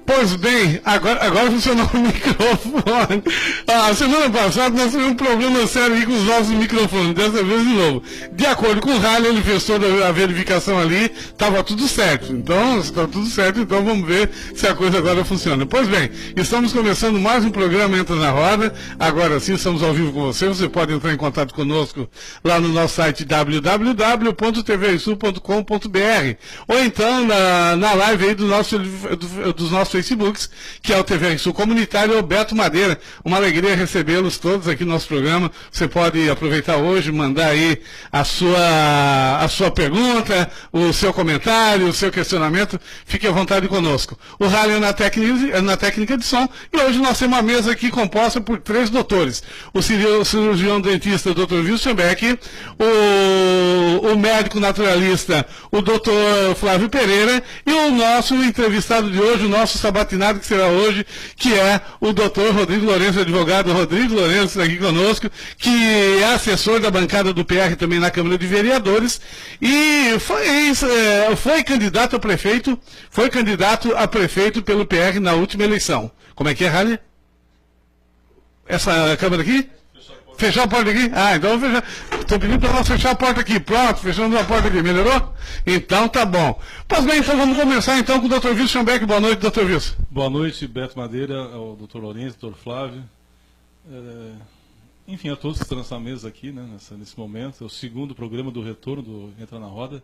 Pois bem, agora funcionou o microfone. A semana passada nós tivemos um problema sério aí com os nossos microfones, dessa vez de novo. De acordo com o Rally, ele fez toda a verificação ali, estava tudo certo. Então, se está tudo certo, então vamos ver se a coisa agora funciona. Pois bem, estamos começando mais um programa Entra na Roda. Agora sim, estamos ao vivo com você. Você pode entrar em contato conosco lá no nosso site www.tvsul.com.br ou então na live aí dos nossos Facebooks, que é o TV Sul Comunitário e o Beto Madeira. Uma alegria recebê-los todos aqui no nosso programa. Você pode aproveitar hoje, mandar aí a sua pergunta, o seu comentário, o seu questionamento. Fique à vontade conosco. O Rally é na técnica de som e hoje nós temos uma mesa aqui composta por 3 doutores. O cirurgião dentista, Dr. Wilson Beck, o médico naturalista, o Dr. Flávio Pereira e o nosso entrevistado de hoje, o nosso sabatinado que será hoje, que é o Dr. Rodrigo Lourenço, advogado Rodrigo Lourenço, aqui conosco, que é assessor da bancada do PR também na Câmara de Vereadores e foi candidato a prefeito pelo PR na última eleição. Como é que é, Rally? Essa câmera aqui? Fechar a porta aqui? Ah, então vou fechar. Estou pedindo para nós fechar a porta aqui. Pronto, fechamos a porta aqui. Melhorou? Então tá bom. Pois bem, então vamos começar então com o Dr. Wilson Beck. Boa noite, Dr. Wilson. Boa noite, Beto Madeira, ao Dr. Lourenço, Dr. Flávio. Enfim, a todos que estão nessa mesa aqui, né, nesse momento. É o segundo programa do retorno do Entra na Roda.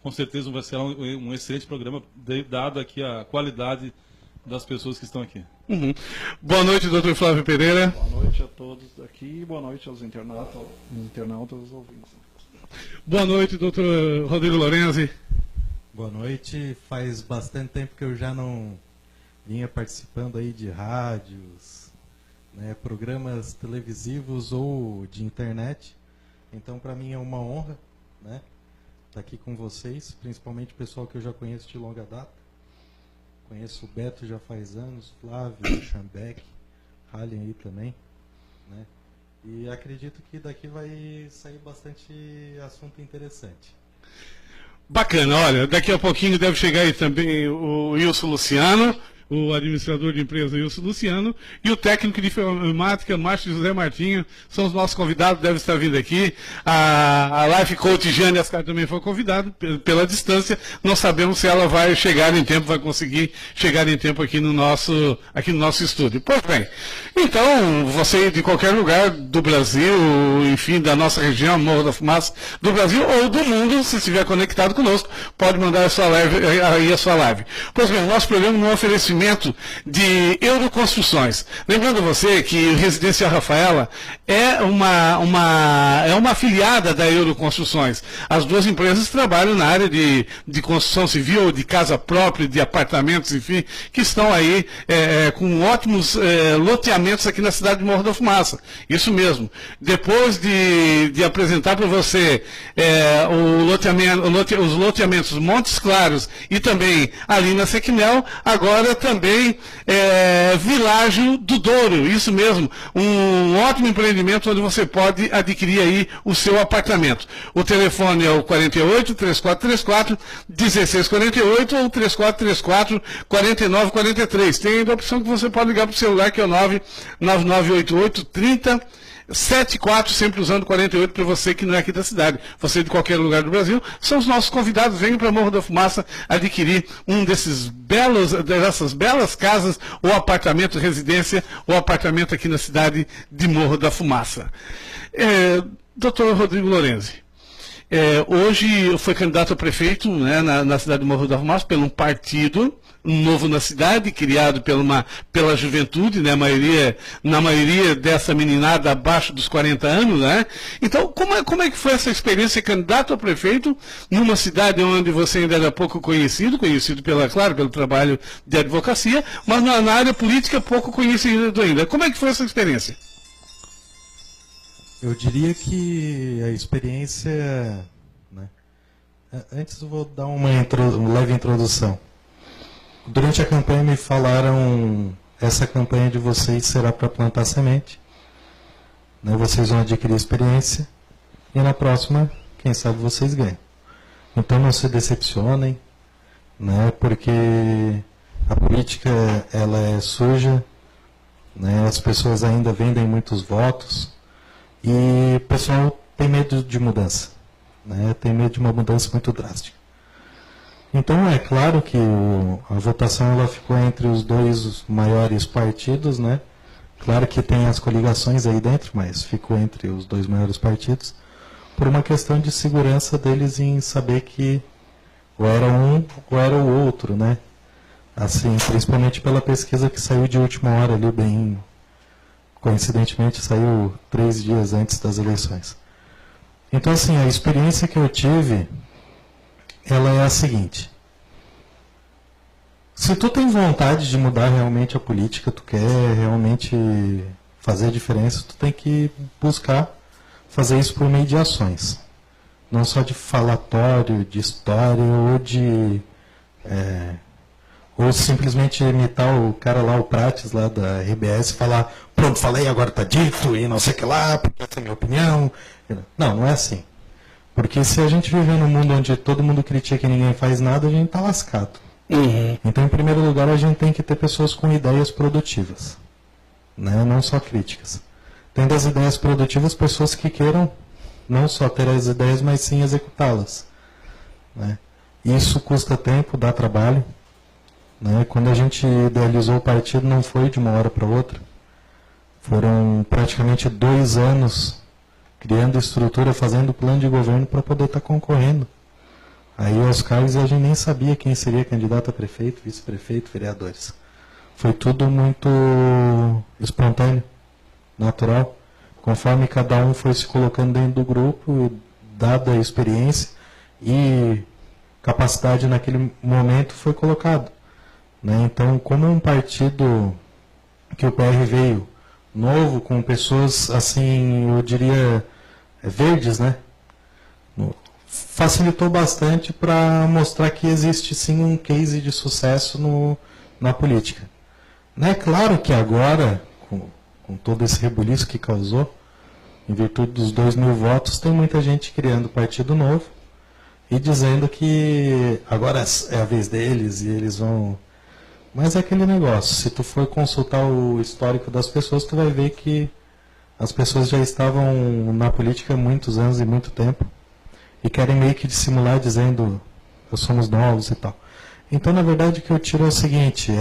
Com certeza vai ser um excelente programa, dado aqui a qualidade das pessoas que estão aqui. Uhum. Boa noite, Dr. Flávio Pereira. Boa noite a todos aqui e boa noite aos internautas e ouvintes. Boa noite, Dr. Rodrigo Lourenço. Boa noite. Faz bastante tempo que eu já não vinha participando aí de rádios, né, programas televisivos ou de internet. Então, para mim é uma honra, né, estar aqui com vocês, principalmente o pessoal que eu já conheço de longa data. Conheço o Beto já faz anos, Flávio, Chambeck, Halen aí também, né? E acredito que daqui vai sair bastante assunto interessante. Bacana, olha, daqui a pouquinho deve chegar aí também o Wilson Luciano, o administrador de empresa Wilson Luciano, e o técnico de informática, Márcio José Martinho, são os nossos convidados, devem estar vindo aqui. A Life Coach Jane Ascar também foi convidada pela distância. Não sabemos se ela vai chegar em tempo, vai conseguir chegar em tempo aqui no nosso estúdio. Pois bem, então, você de qualquer lugar do Brasil, enfim, da nossa região, Morro da Fumaça, do Brasil ou do mundo, se estiver conectado conosco, pode mandar a sua live. Pois bem, o nosso programa não oferece de Euroconstruções. Lembrando você que Residência Rafaela é uma afiliada da Euroconstruções. As duas empresas trabalham na área de construção civil, de casa própria, de apartamentos, enfim, que estão aí com ótimos loteamentos aqui na cidade de Morro da Fumaça. Isso mesmo. Depois de apresentar para você os loteamentos Montes Claros e também ali na Sequinel, agora também Világio do Douro, isso mesmo, um ótimo empreendimento onde você pode adquirir aí o seu apartamento. O telefone é o 48-3434-1648 ou 3434-4943. Tem ainda a opção que você pode ligar para o celular, que é o 99988-3074, sempre usando 48 para você que não é aqui da cidade. Você de qualquer lugar do Brasil, são os nossos convidados. Venham para Morro da Fumaça adquirir um dessas belas casas, ou apartamento, residência, ou apartamento aqui na cidade de Morro da Fumaça. Dr. Rodrigo Lourenço, hoje foi candidato a prefeito, né, na cidade de Morro da Fumaça, por um partido novo na cidade, criado pela juventude, né, na maioria dessa meninada abaixo dos 40 anos, né? Então, como é que foi essa experiência de candidato a prefeito numa cidade onde você ainda era pouco conhecido pelo trabalho de advocacia, mas na área política pouco conhecido ainda. Como é que foi essa experiência? Eu diria que a experiência, né? Antes eu vou dar uma leve introdução. Durante a campanha me falaram, essa campanha de vocês será para plantar semente, né? Vocês vão adquirir experiência e na próxima, quem sabe vocês ganham. Então não se decepcionem, né? Porque a política ela é suja, né? As pessoas ainda vendem muitos votos e o pessoal tem medo de mudança, né? Tem medo de uma mudança muito drástica. Então é claro que a votação ela ficou entre os dois maiores partidos, né? Claro que tem as coligações aí dentro, mas ficou entre os dois maiores partidos por uma questão de segurança deles em saber que ou era um ou era o outro, né? Assim, principalmente pela pesquisa que saiu de última hora ali, bem coincidentemente saiu 3 dias antes das eleições. Então, assim, a experiência que eu tive, ela é a seguinte: se tu tem vontade de mudar realmente a política, tu quer realmente fazer a diferença, tu tem que buscar fazer isso por meio de ações. Não só de falatório, de história ou de... ou simplesmente imitar o cara lá, o Prates, lá da RBS, falar, pronto, falei, agora tá dito, e não sei o que lá, porque essa é a minha opinião. Não, não é assim. Porque se a gente viver num mundo onde todo mundo critica e ninguém faz nada, a gente tá lascado. Então, em primeiro lugar, a gente tem que ter pessoas com ideias produtivas, né? Não só críticas. Tendo as ideias produtivas, pessoas que queiram não só ter as ideias, mas sim executá-las, né? Isso custa tempo, dá trabalho, né? Quando a gente idealizou o partido, não foi de uma hora para outra. Foram praticamente 2 anos criando estrutura, fazendo plano de governo para poder estar concorrendo. Aí aos cargos a gente nem sabia quem seria candidato a prefeito, vice-prefeito, vereadores. Foi tudo muito espontâneo, natural. Conforme cada um foi se colocando dentro do grupo, dada a experiência e capacidade naquele momento, foi colocado, né? Então, como é um partido que o PR veio novo, com pessoas, assim, eu diria, verdes, né? Facilitou bastante para mostrar que existe sim um case de sucesso na política. É claro que agora, com todo esse rebuliço que causou, em virtude dos 2.000 votos, tem muita gente criando partido novo e dizendo que agora é a vez deles e eles vão... Mas é aquele negócio, se tu for consultar o histórico das pessoas, tu vai ver que as pessoas já estavam na política há muitos anos e muito tempo. E querem meio que dissimular dizendo nós somos novos e tal. Então, na verdade, o que eu tiro é o seguinte,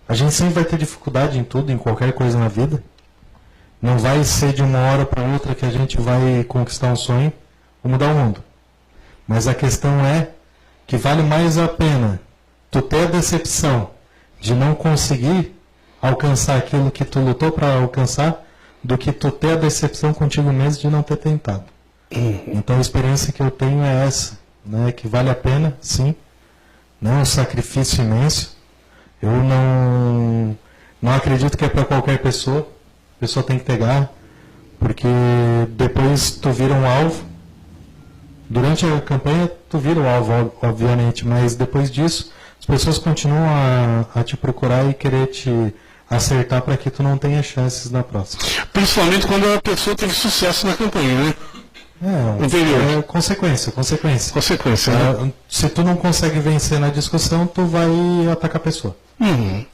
a gente sempre vai ter dificuldade em tudo, em qualquer coisa na vida. Não vai ser de uma hora para outra que a gente vai conquistar um sonho ou mudar o mundo. Mas a questão é que vale mais a pena tu ter a decepção de não conseguir alcançar aquilo que tu lutou para alcançar do que tu ter a decepção contigo mesmo de não ter tentado. Então a experiência que eu tenho é essa, né, que vale a pena, sim, né, um sacrifício imenso. Eu não acredito que é para qualquer pessoa, a pessoa tem que pegar, porque depois tu vira um alvo. Durante a campanha tu vira o alvo, obviamente, mas depois disso as pessoas continuam a te procurar e querer te acertar para que tu não tenha chances na próxima. Principalmente quando a pessoa teve sucesso na campanha, né? É consequência. Consequência, né? Se tu não consegue vencer na discussão, tu vai atacar a pessoa.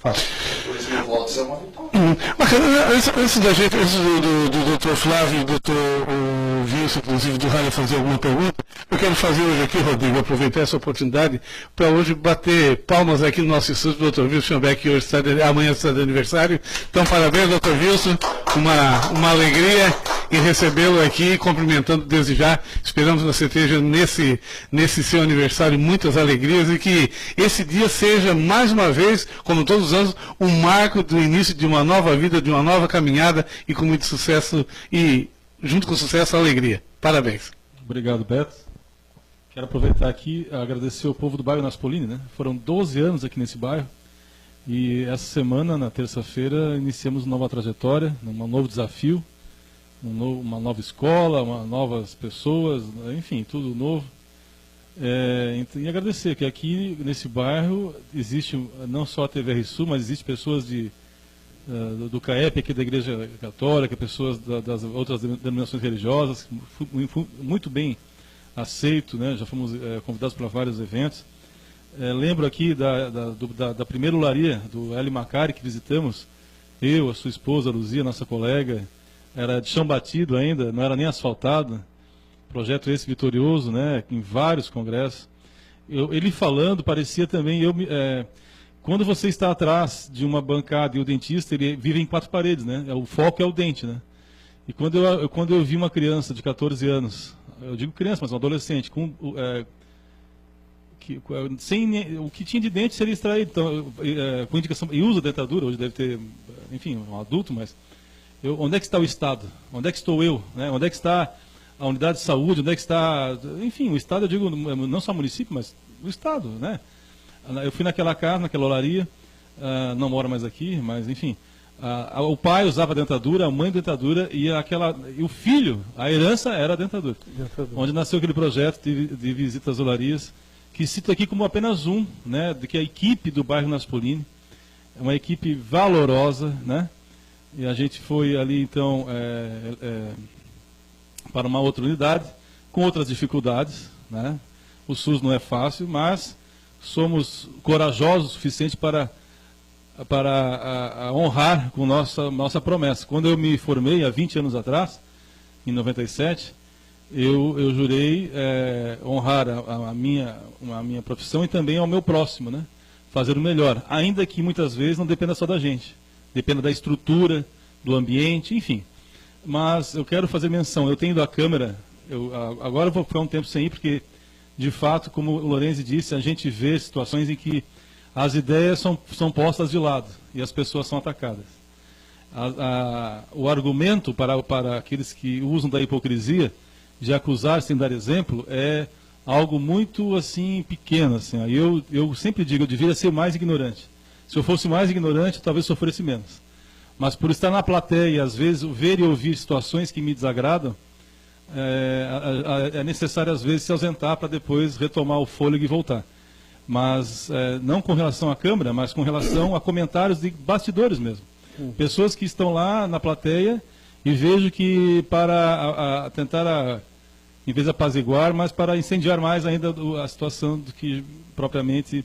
Fácil. 2.000 votos é uma vitória. Bacana, antes da gente, antes do Dr. Flávio e do Dr. Wilson, inclusive do Rádio, fazer alguma pergunta, eu quero fazer hoje aqui, Rodrigo, aproveitar essa oportunidade para hoje bater palmas aqui no nosso estúdio do Dr. Wilson Schombeck, que hoje amanhã está de aniversário. Então, parabéns, Dr. Wilson, uma alegria em recebê-lo aqui, cumprimentando desde já. Esperamos que você esteja nesse seu aniversário muitas alegrias e que esse dia seja, mais uma vez, como todos os anos, um marco do início de uma nova vida, de uma nova caminhada e com muito sucesso e, junto com o sucesso, a alegria. Parabéns. Obrigado, Beto. Quero aproveitar aqui e agradecer ao povo do bairro Naspolini, né? Foram 12 anos aqui nesse bairro e essa semana, na terça-feira, iniciamos uma nova trajetória, um novo desafio, uma nova escola, novas pessoas, enfim, tudo novo. E agradecer que aqui nesse bairro existe não só a TVR Sul, mas existe pessoas do CAEP, aqui da Igreja Católica, pessoas das outras denominações religiosas, muito bem aceito, né? Já fomos convidados para vários eventos. Lembro aqui da primeira olaria do Hélio Macari que visitamos, eu, a sua esposa, a Luzia, nossa colega, era de chão batido ainda, não era nem asfaltado, projeto esse vitorioso, né, em vários congressos. Ele falando, parecia também, quando você está atrás de uma bancada e o dentista, ele vive em 4 paredes, né, o foco é o dente, né. E quando eu vi uma criança de 14 anos, eu digo criança, mas um adolescente, o que tinha de dente seria extraído, então, com indicação, e usa dentadura, hoje deve ter, enfim, um adulto, mas onde é que está o Estado? Onde é que estou eu? Né? Onde é que está a unidade de saúde? Onde é que está, enfim, o Estado, eu digo, não só o município, mas o Estado, né? Eu fui naquela casa, naquela olaria, não moro mais aqui, mas enfim, o pai usava dentadura, a mãe dentadura, e o filho, a herança era a dentadura. Onde nasceu aquele projeto de visita às olarias, que cito aqui como apenas um, né, que é a equipe do bairro Naspolini, é uma equipe valorosa, né, e a gente foi ali, então, para uma outra unidade, com outras dificuldades, né, o SUS não é fácil, mas somos corajosos o suficiente para honrar com nossa promessa. Quando eu me formei, há 20 anos atrás, em 97, eu jurei honrar a minha profissão e também ao meu próximo, né? Fazer o melhor, ainda que muitas vezes não dependa só da gente, dependa da estrutura, do ambiente, enfim. Mas eu quero fazer menção, eu tenho ido à Câmara, agora eu vou ficar um tempo sem ir, porque, de fato, como o Lorenzi disse, a gente vê situações em que as ideias são postas de lado e as pessoas são atacadas. O argumento para aqueles que usam da hipocrisia de acusar sem dar exemplo é algo muito assim pequeno, assim. Eu sempre digo, eu deveria ser mais ignorante. Se eu fosse mais ignorante, talvez sofresse menos. Mas por estar na plateia e às vezes ver e ouvir situações que me desagradam, é necessário às vezes se ausentar para depois retomar o fôlego e voltar. Mas não com relação à Câmara, mas com relação a comentários de bastidores mesmo. Pessoas que estão lá na plateia e vejo que para tentar, em vez de apaziguar, mas para incendiar mais ainda a situação do que propriamente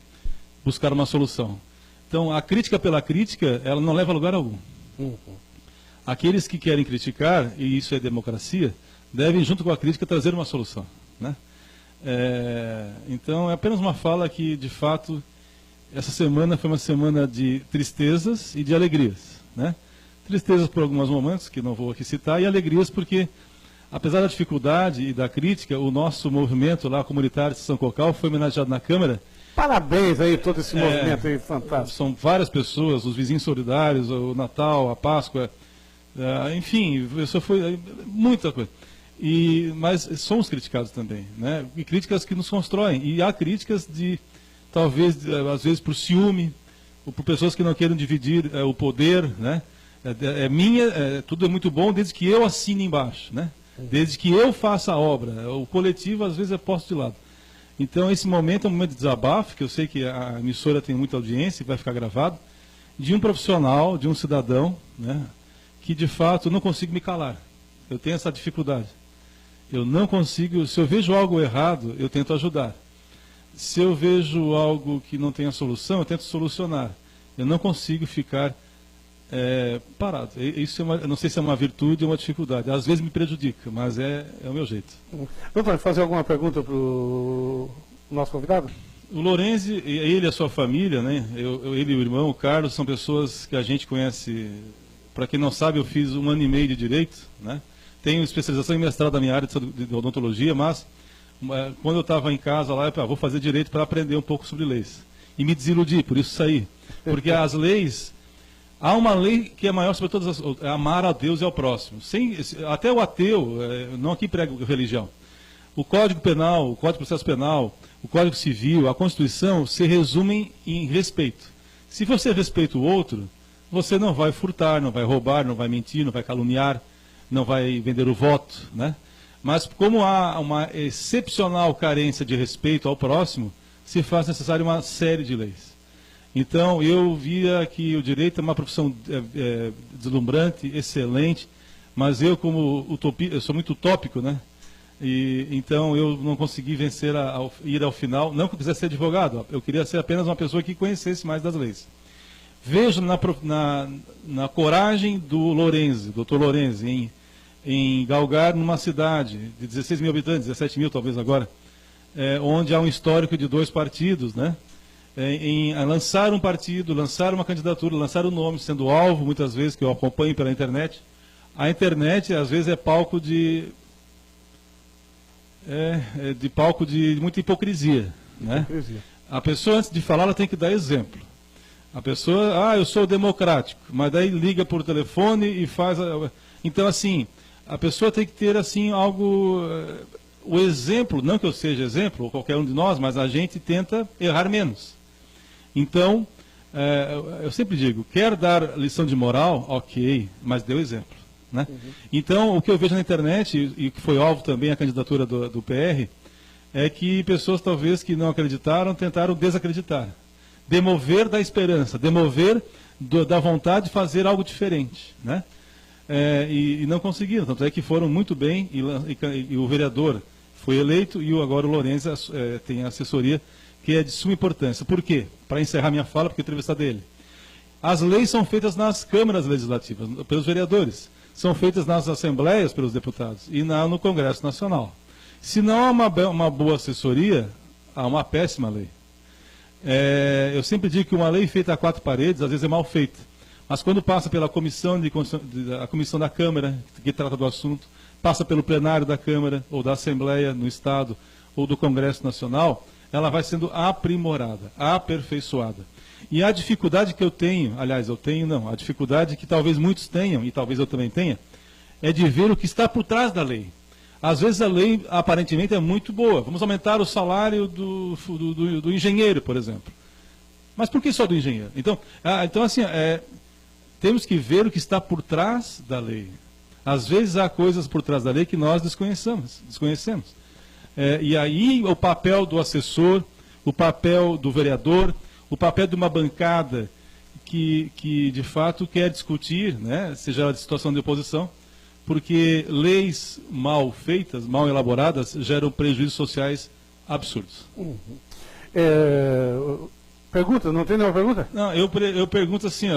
buscar uma solução. Então, a crítica pela crítica, ela não leva a lugar algum. Aqueles que querem criticar, e isso é democracia, devem, junto com a crítica, trazer uma solução, né? Então, é apenas uma fala que, de fato, essa semana foi uma semana de tristezas e de alegrias, né? Tristezas por alguns momentos, que não vou aqui citar, e alegrias porque, apesar da dificuldade e da crítica, o nosso movimento lá, comunitário de São Cocal, foi homenageado na Câmara. Parabéns aí, todo esse movimento aí, fantástico. São várias pessoas, os vizinhos solidários, o Natal, a Páscoa, enfim, isso foi muita coisa. Mas somos criticados também, né? E críticas que nos constroem. E há críticas de, talvez, às vezes por ciúme, ou por pessoas que não querem dividir o poder, né? Tudo é muito bom desde que eu assine embaixo, né? Desde que eu faça a obra. O coletivo, às vezes, é posto de lado. Então, esse momento é um momento de desabafo, que eu sei que a emissora tem muita audiência e vai ficar gravado, de um profissional, de um cidadão, né? Que, de fato, não consigo me calar. Eu tenho essa dificuldade. Eu não consigo, se eu vejo algo errado, eu tento ajudar. Se eu vejo algo que não tenha solução, eu tento solucionar. Eu não consigo ficar parado. Isso não sei se é uma virtude ou uma dificuldade. Às vezes me prejudica, mas é o meu jeito. Doutor, fazer alguma pergunta para o nosso convidado? O Lorenzi, ele e a sua família, né? Ele e o irmão, o Carlos, são pessoas que a gente conhece. Para quem não sabe, eu fiz 1 ano e meio de Direito, né? Tenho especialização em mestrado na minha área de odontologia, mas quando eu estava em casa lá, eu vou fazer Direito para aprender um pouco sobre leis. E me desiludi, por isso saí. Porque as leis, há uma lei que é maior sobre todas as outras, é amar a Deus e ao próximo. Até o ateu, não aqui prego religião. O Código Penal, o Código de Processo Penal, o Código Civil, a Constituição se resumem em respeito. Se você respeita o outro, você não vai furtar, não vai roubar, não vai mentir, não vai caluniar, não vai vender o voto, né? Mas como há uma excepcional carência de respeito ao próximo, se faz necessário uma série de leis. Então, eu via que o direito é uma profissão deslumbrante, excelente, mas eu, como eu sou muito utópico, né? E então eu não consegui vencer ir ao final. Não que eu quisesse ser advogado, eu queria ser apenas uma pessoa que conhecesse mais das leis. Vejo na coragem do Lorenzi, Dr. Lorenzi, em galgar numa cidade de 16 mil habitantes, 17 mil talvez agora, onde há um histórico de 2 partidos, né? Em lançar um partido, lançar uma candidatura, lançar um nome, sendo alvo, muitas vezes, que eu acompanho pela internet. A internet, às vezes, é palco de muita hipocrisia, né? A pessoa, antes de falar, ela tem que dar exemplo. A pessoa, eu sou democrático, mas daí liga por telefone e faz... Então, assim, a pessoa tem que ter, assim, algo... O exemplo, não que eu seja exemplo, ou qualquer um de nós, mas a gente tenta errar menos. Então, eu sempre digo, quer dar lição de moral? Ok, mas dê o exemplo, né? Então, o que eu vejo na internet, e que foi alvo também a candidatura do PR, é que pessoas talvez que não acreditaram, tentaram desacreditar. Demover da esperança, demover da vontade de fazer algo diferente, né? E não conseguiram, tanto é que foram muito bem, e o vereador foi eleito, e agora o Lourenço tem a assessoria, que é de suma importância. Por quê? Para encerrar minha fala, porque eu entrevistei dele. As leis são feitas nas câmaras legislativas, pelos vereadores, são feitas nas assembleias pelos deputados, e no Congresso Nacional. Se não há uma boa assessoria, há uma péssima lei. Eu sempre digo que uma lei feita a 4 paredes, às vezes é mal feita. Mas quando passa pela a comissão da Câmara, que trata do assunto, passa pelo plenário da Câmara, ou da Assembleia no Estado, ou do Congresso Nacional, ela vai sendo aprimorada, aperfeiçoada. E a dificuldade que eu tenho, aliás, a dificuldade que talvez muitos tenham, e talvez eu também tenha, é de ver o que está por trás da lei. Às vezes a lei, aparentemente, é muito boa. Vamos aumentar o salário do engenheiro, por exemplo. Mas por que só do engenheiro? Então assim, temos que ver o que está por trás da lei. Às vezes há coisas por trás da lei que nós desconhecemos. E aí o papel do assessor, o papel do vereador, o papel de uma bancada que de fato quer discutir, né, seja ela de situação de oposição, porque leis mal feitas, mal elaboradas, geram prejuízos sociais absurdos. Pergunta, não tem nenhuma pergunta? Não, eu pergunto assim,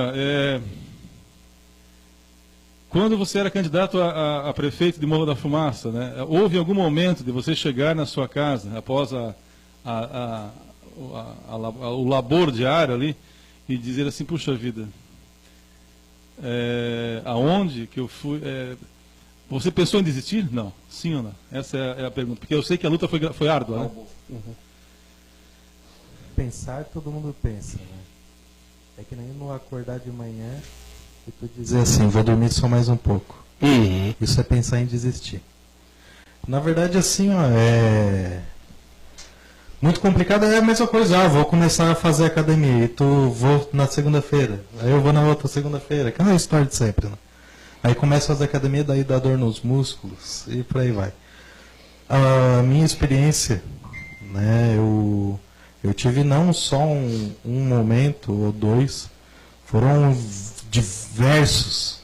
quando você era candidato a prefeito de Morro da Fumaça, né, houve algum momento de você chegar na sua casa, após o labor diário ali, e dizer assim, puxa vida, aonde que eu fui... Você pensou em desistir? Não. Sim ou não? Essa é a pergunta. Porque eu sei que a luta foi árdua, né? Pensar, todo mundo pensa, né? É que nem no acordar de manhã e tu dizer assim, vou dormir só mais um pouco. Isso é pensar em desistir. Na verdade, assim, muito complicado, é a mesma coisa. Vou começar a fazer academia e vou na segunda-feira. Aí eu vou na outra segunda-feira. Aquela história de sempre, né? Aí começa a fazer academia, daí dá dor nos músculos e por aí vai. A minha experiência, né, eu tive não só um momento ou 2, foram diversos,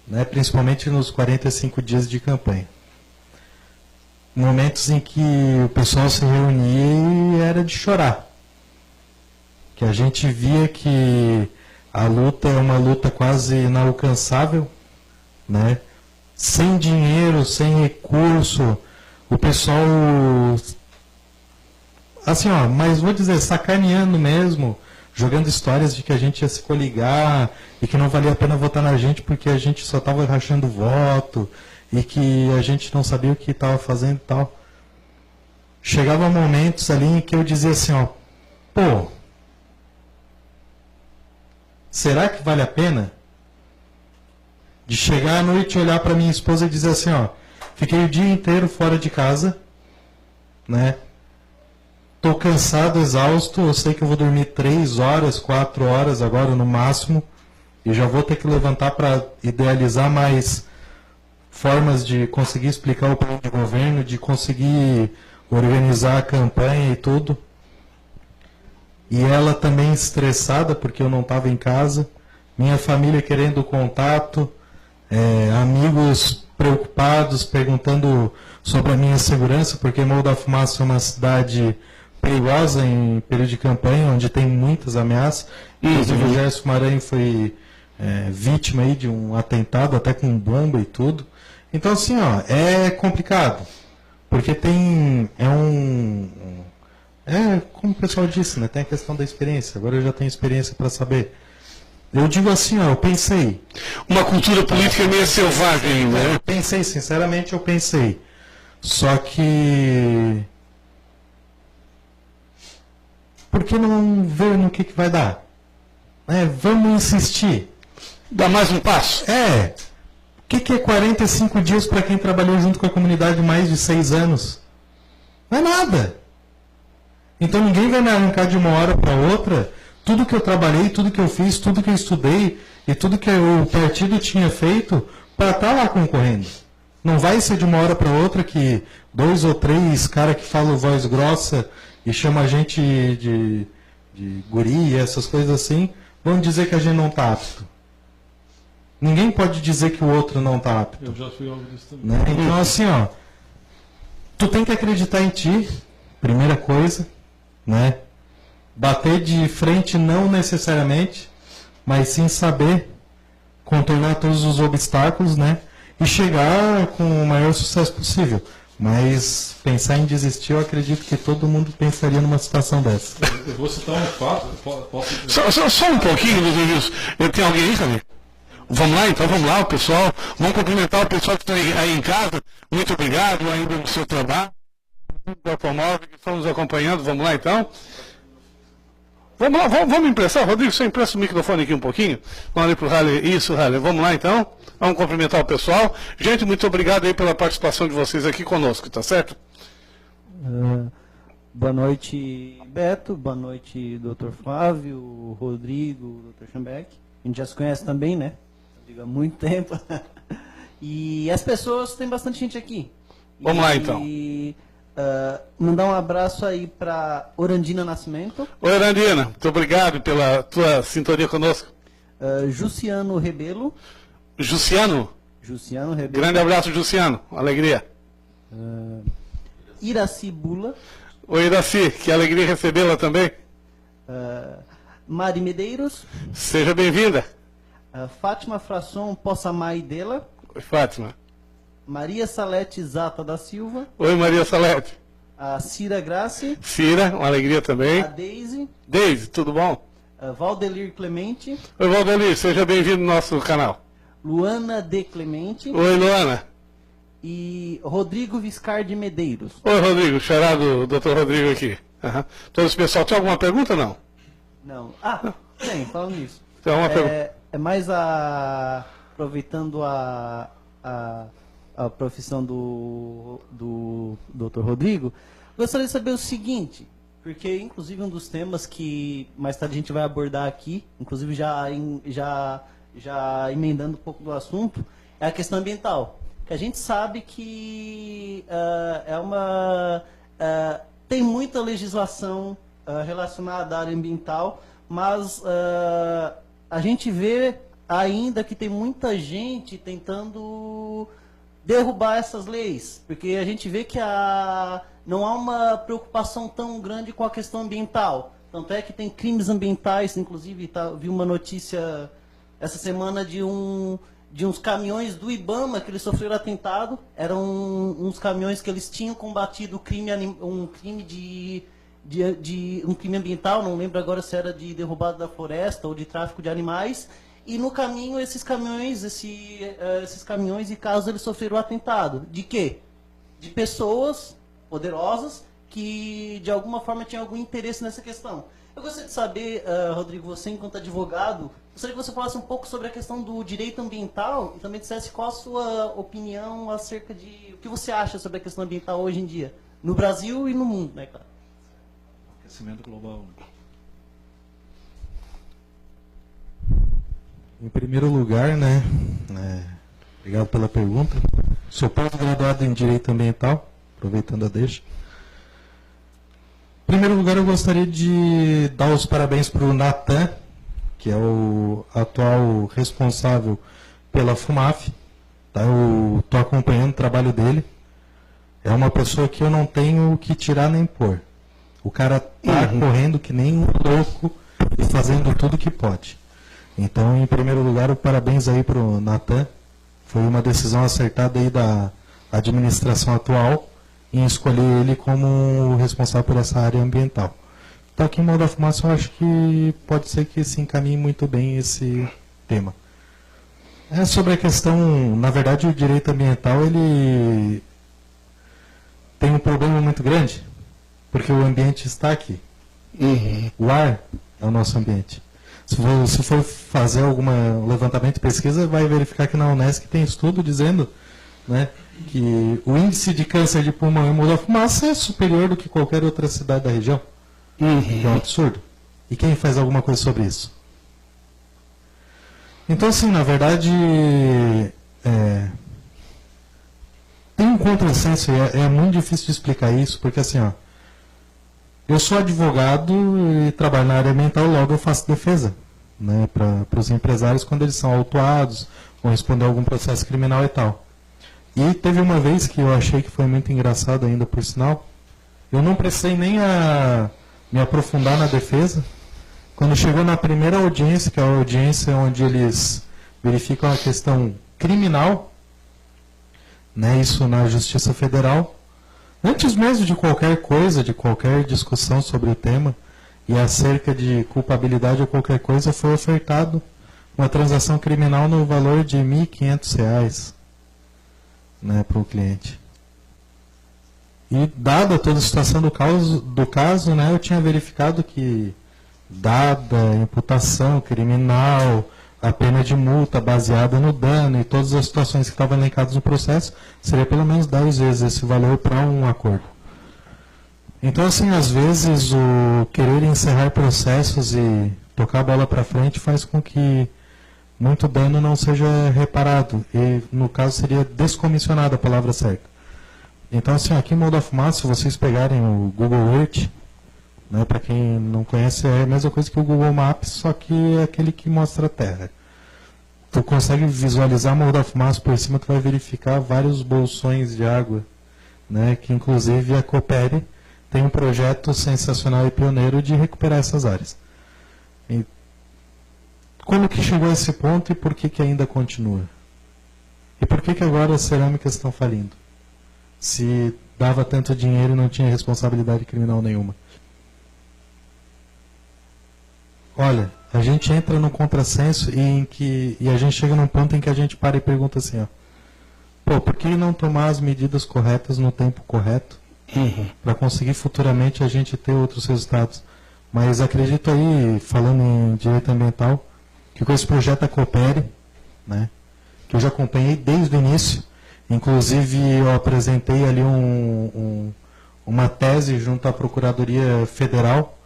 né, principalmente nos 45 dias de campanha. Momentos em que o pessoal se reunia e era de chorar. Que a gente via que a luta é uma luta quase inalcançável, né? Sem dinheiro, sem recurso, o pessoal, assim, mas vou dizer, sacaneando mesmo, jogando histórias de que a gente ia se coligar e que não valia a pena votar na gente porque a gente só estava rachando voto e que a gente não sabia o que estava fazendo e tal. Chegava momentos ali em que eu dizia assim, pô, será que vale a pena? De chegar à noite, olhar para minha esposa e dizer assim, fiquei o dia inteiro fora de casa, né? Tô cansado, exausto, eu sei que eu vou dormir 3 horas, 4 horas agora no máximo, e já vou ter que levantar para idealizar mais formas de conseguir explicar o plano de governo, de conseguir organizar a campanha e tudo. E ela também estressada porque eu não estava em casa, minha família querendo contato, amigos preocupados, perguntando sobre a minha segurança, porque Morro da Fumaça é uma cidade perigosa em período de campanha, onde tem muitas ameaças. Inclusive o Gerson Maranhão foi vítima aí de um atentado, até com bomba e tudo. Então, assim, ó, é complicado, porque como o pessoal disse, né, tem a questão da experiência. Agora eu já tenho experiência para saber. Eu digo assim, ó, eu pensei. Uma cultura política meio selvagem, né? Eu pensei, sinceramente, eu pensei. Só que... por que não ver no que vai dar? Vamos insistir. Dá mais um passo. O que é 45 dias para quem trabalhou junto com a comunidade mais de 6 anos? Não é nada. Então ninguém vai me arrancar de uma hora para outra tudo que eu trabalhei, tudo que eu fiz, tudo que eu estudei e tudo que o partido tinha feito para estar lá concorrendo. Não vai ser de uma hora para outra que 2 ou 3 caras que falam voz grossa e chamam a gente de guri e essas coisas assim, vão dizer que a gente não está apto. Ninguém pode dizer que o outro não está apto. Eu já fui algo disso também. Né? Então, assim, ó, tu tem que acreditar em ti, primeira coisa, né? Bater de frente não necessariamente, mas sim saber contornar todos os obstáculos, né? E chegar com o maior sucesso possível. Mas pensar em desistir, eu acredito que todo mundo pensaria numa situação dessa. Eu vou citar um fato. Posso... Só um pouquinho, doutor Wilson. Tem alguém aí também? Vamos lá, então, vamos lá, o pessoal. Vamos cumprimentar o pessoal que está aí em casa. Muito obrigado ainda no seu trabalho. Do automóvel que estão nos acompanhando. Vamos lá, então. Vamos lá, vamos emprestar. Rodrigo, você empresta o microfone aqui um pouquinho? Vamos ali para o Halle. Isso, Halle. Vamos lá, então. Vamos cumprimentar o pessoal. Gente, muito obrigado aí pela participação de vocês aqui conosco, tá certo? Boa noite, Beto. Boa noite, Dr. Flávio, Rodrigo, Dr. Schambeck. A gente já se conhece também, né? Digo, há muito tempo. E as pessoas, tem bastante gente aqui. Vamos lá, então. Mandar um abraço aí para Orandina Nascimento. Oi, Orandina. Muito obrigado pela tua sintonia conosco. Jussiano Rebelo. Jussiano? Jussiano Rebelo. Grande abraço, Jussiano. Alegria. Iraci Bula. Oi, Iraci. Que alegria recebê-la também. Mari Medeiros. Seja bem-vinda. Fátima Frasson Possamay Dela. Oi, Fátima. Maria Salete Zata da Silva. Oi, Maria Salete. A Cira Grace. Cira, uma alegria também. A Deise. Deise, tudo bom? Valdelir Clemente. Oi, Valdelir, seja bem-vindo no nosso canal. Luana de Clemente. Oi, Luana. E Rodrigo Viscardi Medeiros. Oi, Rodrigo, xará do Dr. Rodrigo aqui. Todo esse pessoal, tem alguma pergunta ou não? Não. Tem, falando nisso. Tem alguma pergunta? É mais aproveitando a profissão do Dr. Rodrigo, gostaria de saber o seguinte, porque inclusive um dos temas que mais tarde a gente vai abordar aqui, inclusive já emendando um pouco do assunto, é a questão ambiental. Que a gente sabe que tem muita legislação relacionada à área ambiental, mas a gente vê ainda que tem muita gente tentando derrubar essas leis, porque a gente vê que não há uma preocupação tão grande com a questão ambiental. Tanto é que tem crimes ambientais, inclusive vi uma notícia essa semana de uns caminhões do Ibama que eles sofreram atentado. Eram uns caminhões que eles tinham combatido um crime ambiental, não lembro agora se era de derrubada da floresta ou de tráfico de animais. E no caminho, esses caminhões e carros, eles sofreram atentado. De quê? De pessoas poderosas que, de alguma forma, tinham algum interesse nessa questão. Eu gostaria de saber, Rodrigo, você, enquanto advogado, gostaria que você falasse um pouco sobre a questão do direito ambiental e também dissesse qual a sua opinião acerca de o que você acha sobre a questão ambiental hoje em dia, no Brasil e no mundo, né, claro? Aquecimento global. Em primeiro lugar, né, obrigado pela pergunta. Sou pós-graduado em Direito Ambiental, aproveitando a deixa. Em primeiro lugar, eu gostaria de dar os parabéns para o Natan, que é o atual responsável pela FUMAF, tá? Eu estou acompanhando o trabalho dele. É uma pessoa que eu não tenho o que tirar nem pôr. O cara está correndo que nem um louco e fazendo tudo que pode. Então, em primeiro lugar, o parabéns aí para o Natan. Foi uma decisão acertada aí da administração atual em escolher ele como responsável por essa área ambiental. Então, aqui em Morro da Fumaça, eu acho que pode ser que se encaminhe muito bem esse tema. Sobre a questão, na verdade, o direito ambiental, ele tem um problema muito grande, porque o ambiente está aqui. O ar é o nosso ambiente. Se for fazer algum levantamento de pesquisa, vai verificar que na Unesco tem estudo dizendo, né, que o índice de câncer de pulmão em Morro da Fumaça é superior do que qualquer outra cidade da região. Que é um absurdo. E quem faz alguma coisa sobre isso? Então, assim, na verdade, tem um contrassenso, e é muito difícil de explicar isso, porque assim, ó, eu sou advogado e trabalho na área ambiental, logo eu faço defesa, né, para os empresários quando eles são autuados, ou responder a algum processo criminal e tal. E teve uma vez que eu achei que foi muito engraçado ainda, por sinal, eu não precisei nem me aprofundar na defesa. Quando chegou na primeira audiência, que é a audiência onde eles verificam a questão criminal, né, isso na Justiça Federal, antes mesmo de qualquer coisa, de qualquer discussão sobre o tema, e acerca de culpabilidade ou qualquer coisa, foi ofertado uma transação criminal no valor de R$ 1.500, né, para o cliente. E dada toda a situação do caso, né, eu tinha verificado que, dada a imputação criminal, a pena de multa baseada no dano e todas as situações que estavam elencadas no processo, seria pelo menos 10 vezes esse valor para um acordo. Então, assim, às vezes o querer encerrar processos e tocar a bola para frente faz com que muito dano não seja reparado. E, no caso, seria descomissionado a palavra certa. Então, assim, aqui em Morro da Fumaça, se vocês pegarem o Google Earth, né, para quem não conhece, é a mesma coisa que o Google Maps, só que é aquele que mostra a Terra. Tu consegue visualizar Morro da Fumaça por cima, tu vai verificar vários bolsões de água, né, que inclusive a Coopere tem um projeto sensacional e pioneiro de recuperar essas áreas. E como que chegou a esse ponto e por que ainda continua? E por que agora as cerâmicas estão falindo? Se dava tanto dinheiro e não tinha responsabilidade criminal nenhuma. Olha, a gente entra num contrassenso e a gente chega num ponto em que a gente para e pergunta assim, ó, pô, por que não tomar as medidas corretas no tempo correto para conseguir futuramente a gente ter outros resultados? Mas acredito aí, falando em direito ambiental, que com esse projeto da Coopere, né, que eu já acompanhei desde o início, inclusive eu apresentei ali uma tese junto à Procuradoria Federal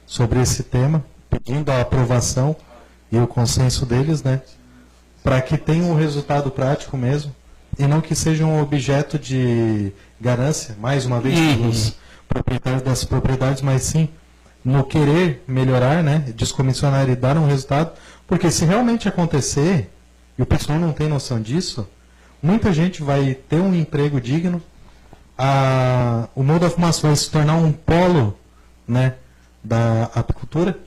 sobre esse tema, pedindo a aprovação e o consenso deles, né, para que tenha um resultado prático mesmo, e não que seja um objeto de ganância, mais uma vez, pelos proprietários das propriedades, mas sim no querer melhorar, né, descomissionar e dar um resultado, porque se realmente acontecer, e o pessoal não tem noção disso, muita gente vai ter um emprego digno, o Morro da Fumaça vai se tornar um polo, né, da apicultura,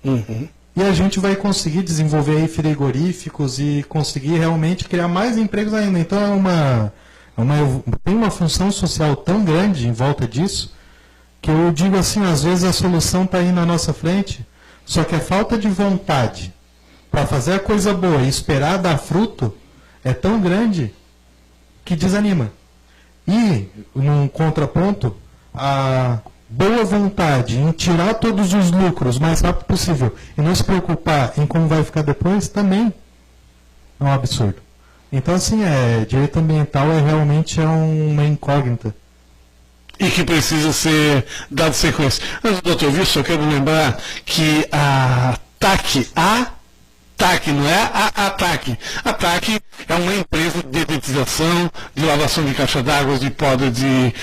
e a gente vai conseguir desenvolver aí frigoríficos e conseguir realmente criar mais empregos ainda. Então tem uma função social tão grande em volta disso, que eu digo assim, às vezes a solução está aí na nossa frente, só que a falta de vontade para fazer a coisa boa e esperar dar fruto é tão grande que desanima. E, num contraponto, a boa vontade em tirar todos os lucros o mais rápido possível e não se preocupar em como vai ficar depois, também é um absurdo. Então, assim, direito ambiental realmente uma incógnita. E que precisa ser dado sequência. Mas, doutor Wilson, eu quero lembrar que a TAC, TAC, não é a ATAC. A TAC é uma empresa de dedetização, de lavação de caixa d'água, de poda de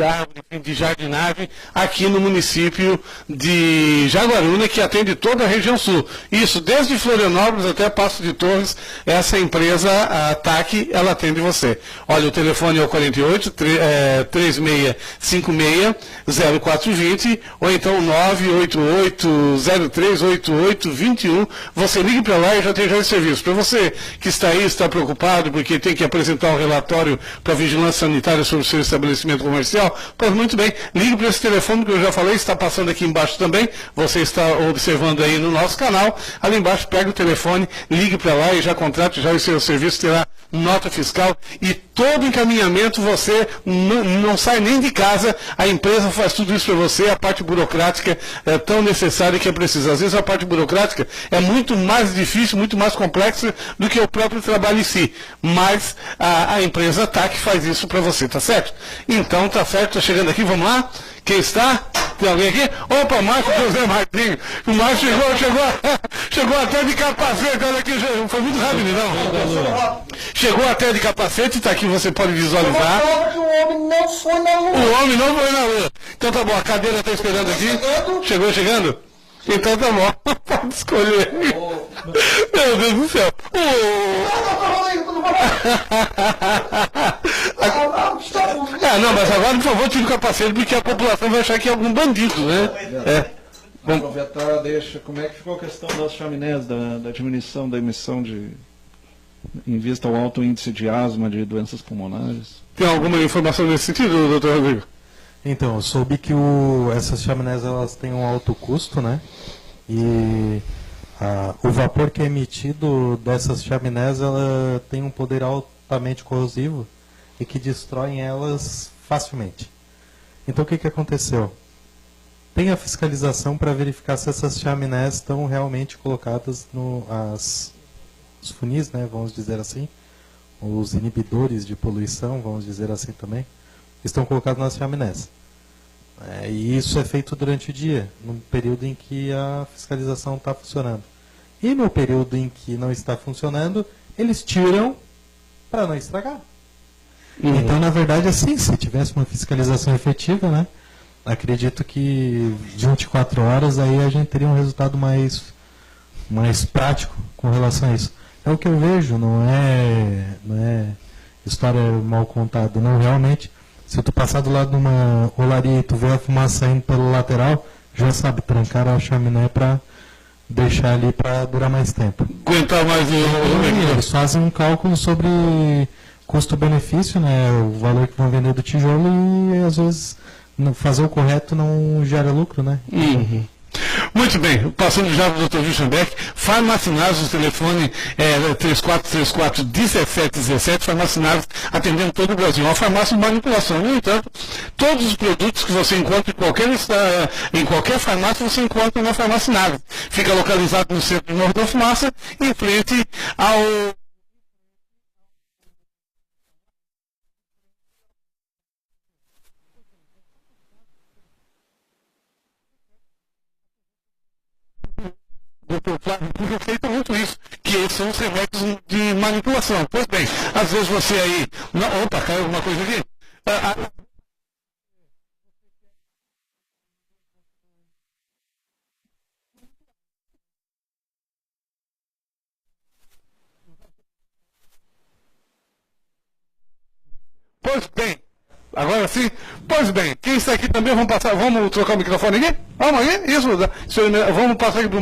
árvore, de jardinagem, aqui no município de Jaguaruna, que atende toda a região sul. Isso, desde Florianópolis até Passo de Torres, essa empresa, a TAC, ela atende você. Olha, o telefone é o 48 3656 0420 ou então 988038821. Você ligue para lá e já tem esse serviço. Para você que está aí, está preocupado porque tem que apresentar um relatório para a Vigilância Sanitária sobre o seu estabelecimento comercial, pois muito bem, ligue para esse telefone que eu já falei, está passando aqui embaixo também, você está observando aí no nosso canal, ali embaixo pega o telefone, ligue para lá e já contrate já o seu serviço, terá nota fiscal e todo encaminhamento, você não sai nem de casa, a empresa faz tudo isso para você, a parte burocrática é tão necessária que é precisa. Às vezes a parte burocrática é muito mais difícil, muito mais complexa do que o próprio trabalho em si, mas a empresa TAC faz isso para você, tá certo? Então tá certo, tá chegando aqui, vamos lá? Quem está? Tem alguém aqui? Opa, Márcio José Martins. O Márcio chegou até de capacete, olha aqui, foi muito rápido, não? Chegou até de capacete, está aqui, você pode visualizar. Que o homem não foi na lua. O homem não foi na lua. Então tá bom, a cadeira está esperando aqui. Chegou chegando? Então tá bom, pode escolher. Meu Deus do céu. Não, mas agora, por favor, tire o capacete, porque a população vai achar que é algum bandido, né? Vamos aproveitar, deixa. Como é que ficou a questão das chaminés, da diminuição da emissão em vista ao alto índice de asma, de doenças pulmonares? Tem alguma informação nesse sentido, doutor Rodrigo? Então, eu soube que essas chaminés elas têm um alto custo, né? E o vapor que é emitido dessas chaminés ela tem um poder altamente corrosivo e que destroem elas facilmente. Então, o que aconteceu? Tem a fiscalização para verificar se essas chaminés estão realmente colocadas os funis, né? Vamos dizer assim, os inibidores de poluição, vamos dizer assim também, estão colocados nas chaminés. E isso é feito durante o dia, no período em que a fiscalização está funcionando. E no período em que não está funcionando, eles tiram para não estragar. Então, na verdade, assim, se tivesse uma fiscalização efetiva, né, acredito que 24 horas aí a gente teria um resultado mais prático com relação a isso. É o que eu vejo, não é história mal contada, não, realmente. Se tu passar do lado de uma olaria e tu vê a fumaça saindo pelo lateral, já sabe, trancar a chaminé para deixar ali para durar mais tempo. Aguentar mais Eles fazem um cálculo sobre custo-benefício, né, o valor que vão vender do tijolo e às vezes fazer o correto não gera lucro, né? Uhum. Muito bem, passando já para o Dr. Wilson Beck, Farmacinados, o telefone é 3434-1717, Farmacinados atendendo todo o Brasil, uma farmácia de manipulação. No entanto, todos os produtos que você encontra em qualquer farmácia, você encontra na Farmacinados. Fica localizado no centro de Morro da Fumaça, em frente ao... Doutor Flávio, porque feito muito isso, que são os remédios de manipulação. Pois bem, às vezes você aí... Opa, caiu alguma coisa aqui? Pois bem, agora sim, pois bem, quem está aqui também, vamos trocar o microfone aqui? Vamos aí? Isso, vamos passar aqui para o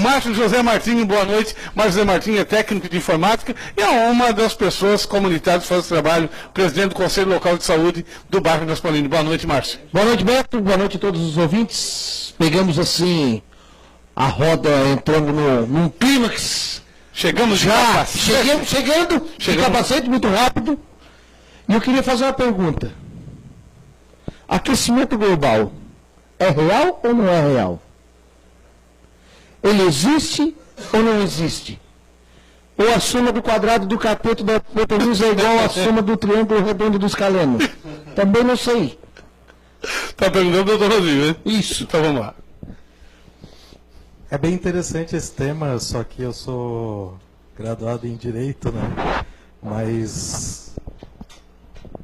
Márcio José Martins, boa noite. Márcio José Martins é técnico de informática e é uma das pessoas comunitárias que faz o trabalho, presidente do Conselho Local de Saúde do bairro das Paulíneas. Boa noite, Márcio. Boa noite, Beto, boa noite a todos os ouvintes. Pegamos assim, a roda entrando num clímax. Chegamos já, chegando de capacete muito rápido. E eu queria fazer uma pergunta. Aquecimento global é real ou não é real? Ele existe ou não existe? Ou a soma do quadrado do cateto da hipotenusa é igual à soma do triângulo redondo do escaleno? Também não sei. Está perguntando o doutor Rodrigo, né? Isso. Então vamos lá. É bem interessante esse tema, só que eu sou graduado em Direito, né? Mas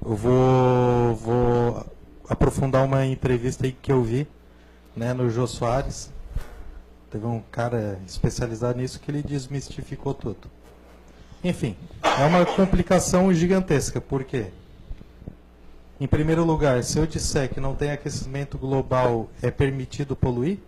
eu vou aprofundar uma entrevista aí que eu vi, né, no Jô Soares. Teve um cara especializado nisso que ele desmistificou tudo. Enfim, é uma complicação gigantesca. Por quê? Em primeiro lugar, se eu disser que não tem aquecimento global, é permitido poluir?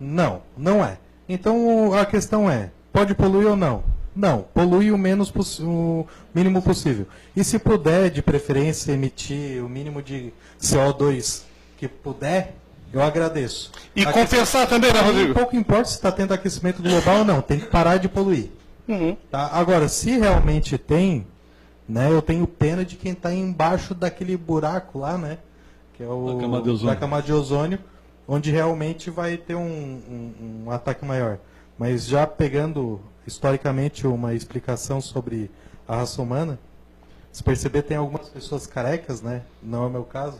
Não, não é. Então a questão é, pode poluir ou não? Não, polui o mínimo possível. E se puder, de preferência, emitir o mínimo de CO2 que puder, eu agradeço. E compensar também, né, Rodrigo? Pouco importa se está tendo aquecimento global ou não, tem que parar de poluir. Tá? Agora, se realmente tem, né, eu tenho pena de quem está embaixo daquele buraco lá, né, que é da camada de ozônio, onde realmente vai ter um ataque maior. Mas já pegando historicamente uma explicação sobre a raça humana, se perceber, tem algumas pessoas carecas, né? Não é o meu caso.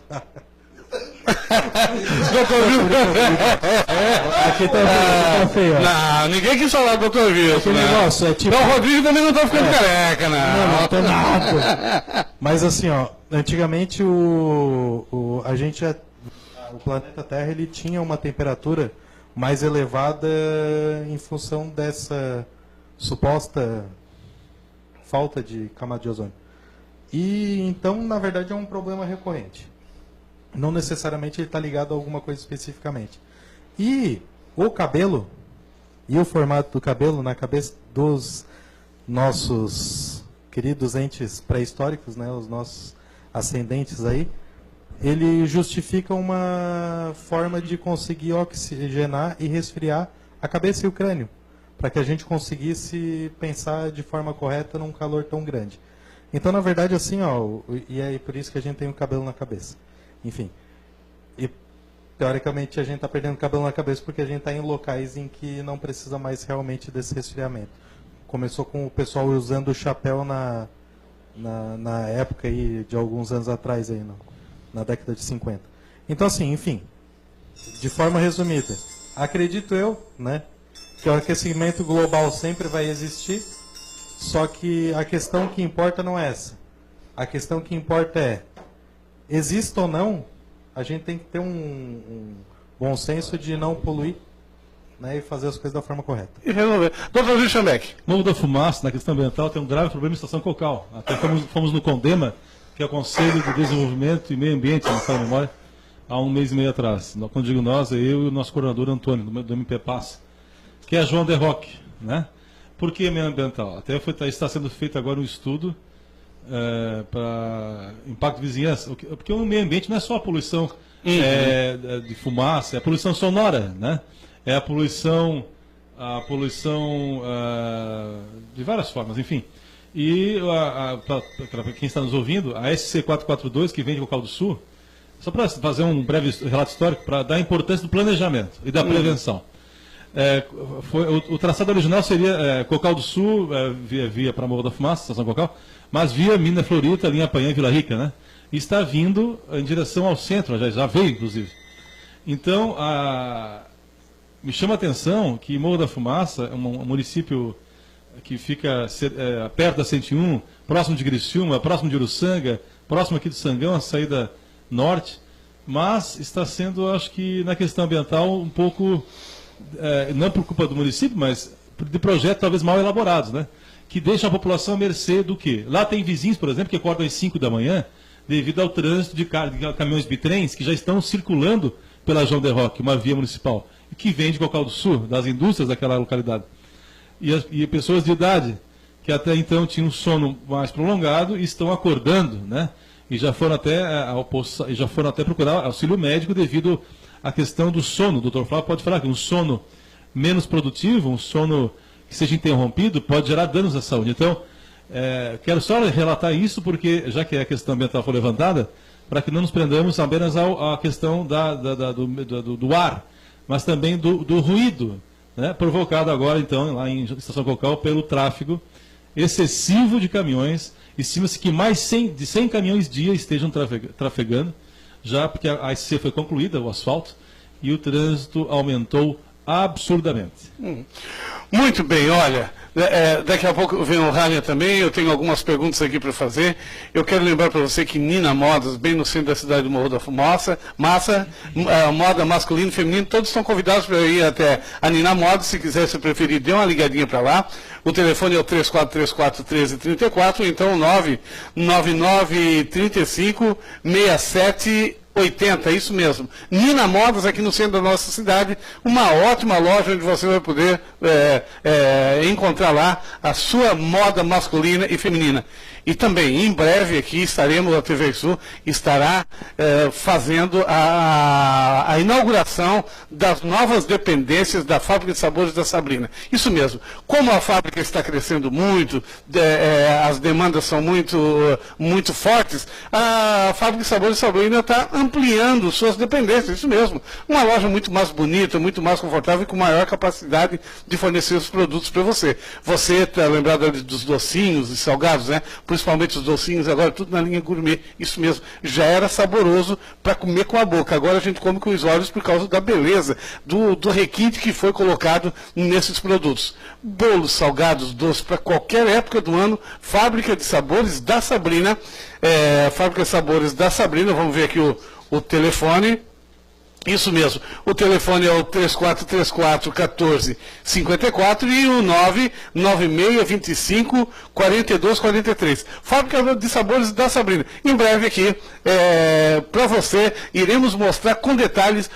Aqui tá feio. Não, ninguém quis falar do Dr. Wilson, né? Negócio é tipo... Então o Rodrigo também não tá ficando careca, Não tô nada. Mas assim, ó, antigamente a gente, o planeta Terra, ele tinha uma temperatura mais elevada em função dessa suposta falta de camada de ozônio. E então, na verdade, é um problema recorrente. Não necessariamente ele está ligado a alguma coisa especificamente. E o cabelo, e o formato do cabelo na cabeça dos nossos queridos entes pré-históricos, né, os nossos ascendentes aí, ele justifica uma forma de conseguir oxigenar e resfriar a cabeça e o crânio, para que a gente conseguisse pensar de forma correta num calor tão grande. Então, na verdade, assim, ó, e é por isso que a gente tem o cabelo na cabeça. Enfim, e teoricamente a gente está perdendo cabelo na cabeça porque a gente está em locais em que não precisa mais realmente desse resfriamento. Começou com o pessoal usando o chapéu na época aí, de alguns anos atrás, aí, na década de 50. Então, assim, enfim, de forma resumida, acredito eu, né, que o aquecimento global sempre vai existir, só que a questão que importa não é essa. A questão que importa é, exista ou não, a gente tem que ter um bom senso de não poluir, né, e fazer as coisas da forma correta. E resolver. Doutor Luiz Schambeck. Morro da Fumaça, na questão ambiental, tem um grave problema de estação cocal. Até fomos no CONDEMA, que é o Conselho de Desenvolvimento e Meio Ambiente, não falo memória, há um mês e meio atrás. Quando digo nós, é eu e o nosso coordenador Antônio, do MP Pass, que é João de Roque, né? Por que meio ambiental? Até está sendo feito agora um estudo para impacto de vizinhança, porque o meio ambiente não é só a poluição de fumaça, é a poluição sonora, né? É a poluição de várias formas, enfim. E para quem está nos ouvindo, a SC442, que vem de Cocal do Sul, só para fazer um breve relato histórico, para dar a importância do planejamento e da prevenção. O traçado original seria Cocal do Sul, via para Morro da Fumaça, estação Cocal, mas via Mina Florita, linha Apanhã e Vila Rica, né? E está vindo em direção ao centro, já veio, inclusive. Então, me chama a atenção que Morro da Fumaça é um município que fica perto da 101, próximo de Criciúma, próximo de Uruçanga, próximo aqui do Sangão, a saída norte, mas está sendo, acho que, na questão ambiental, um pouco, não por culpa do município, mas de projetos talvez mal elaborados, né? Que deixam a população à mercê do quê? Lá tem vizinhos, por exemplo, que acordam às 5 da manhã, devido ao trânsito de caminhões bitrens que já estão circulando pela João de Roque, uma via municipal, que vem de Cocal do Sul, das indústrias daquela localidade. E pessoas de idade, que até então tinham um sono mais prolongado, estão acordando, né? E já foram até procurar auxílio médico devido à questão do sono. O doutor Flávio pode falar que um sono menos produtivo, um sono que seja interrompido, pode gerar danos à saúde. Então, quero só relatar isso, porque, já que a questão ambiental foi levantada, para que não nos prendamos apenas à questão do ar, mas também do ruído, né, provocado agora, então, lá em Estação Cocal, pelo tráfego excessivo de caminhões. Estima-se que mais de 100 caminhões dia estejam trafegando, já porque a SC foi concluída, o asfalto, e o trânsito aumentou absurdamente. Muito bem, olha, daqui a pouco vem o Rania também, eu tenho algumas perguntas aqui para fazer. Eu quero lembrar para você que Nina Modas, bem no centro da cidade do Morro da Fumaça, moda masculino e feminino, todos estão convidados para ir até a Nina Modas, se quiser, se preferir, dê uma ligadinha para lá. O telefone é o 3434-1334, então 99935-6780, isso mesmo. Nina Modas, aqui no centro da nossa cidade, uma ótima loja onde você vai poder encontrar lá a sua moda masculina e feminina. E também, em breve, aqui estaremos, a TV Sul estará fazendo a inauguração das novas dependências da Fábrica de Sabores da Sabrina. Isso mesmo. Como a fábrica está crescendo muito, as demandas são muito fortes, a Fábrica de Sabores da Sabrina está ampliando suas dependências. Isso mesmo. Uma loja muito mais bonita, muito mais confortável e com maior capacidade de fornecer os produtos para você. Você está lembrado ali dos docinhos e salgados, né? Principalmente os docinhos, agora tudo na linha gourmet, isso mesmo, já era saboroso para comer com a boca, agora a gente come com os olhos por causa da beleza, do requinte que foi colocado nesses produtos. Bolos, salgados, doces, para qualquer época do ano, Fábrica de Sabores da Sabrina, Fábrica de Sabores da Sabrina, vamos ver aqui o telefone. Isso mesmo, o telefone é o 3434-1454 e o 99625-4243. Fábrica de Sabores da Sabrina. Em breve aqui, para você, iremos mostrar com detalhes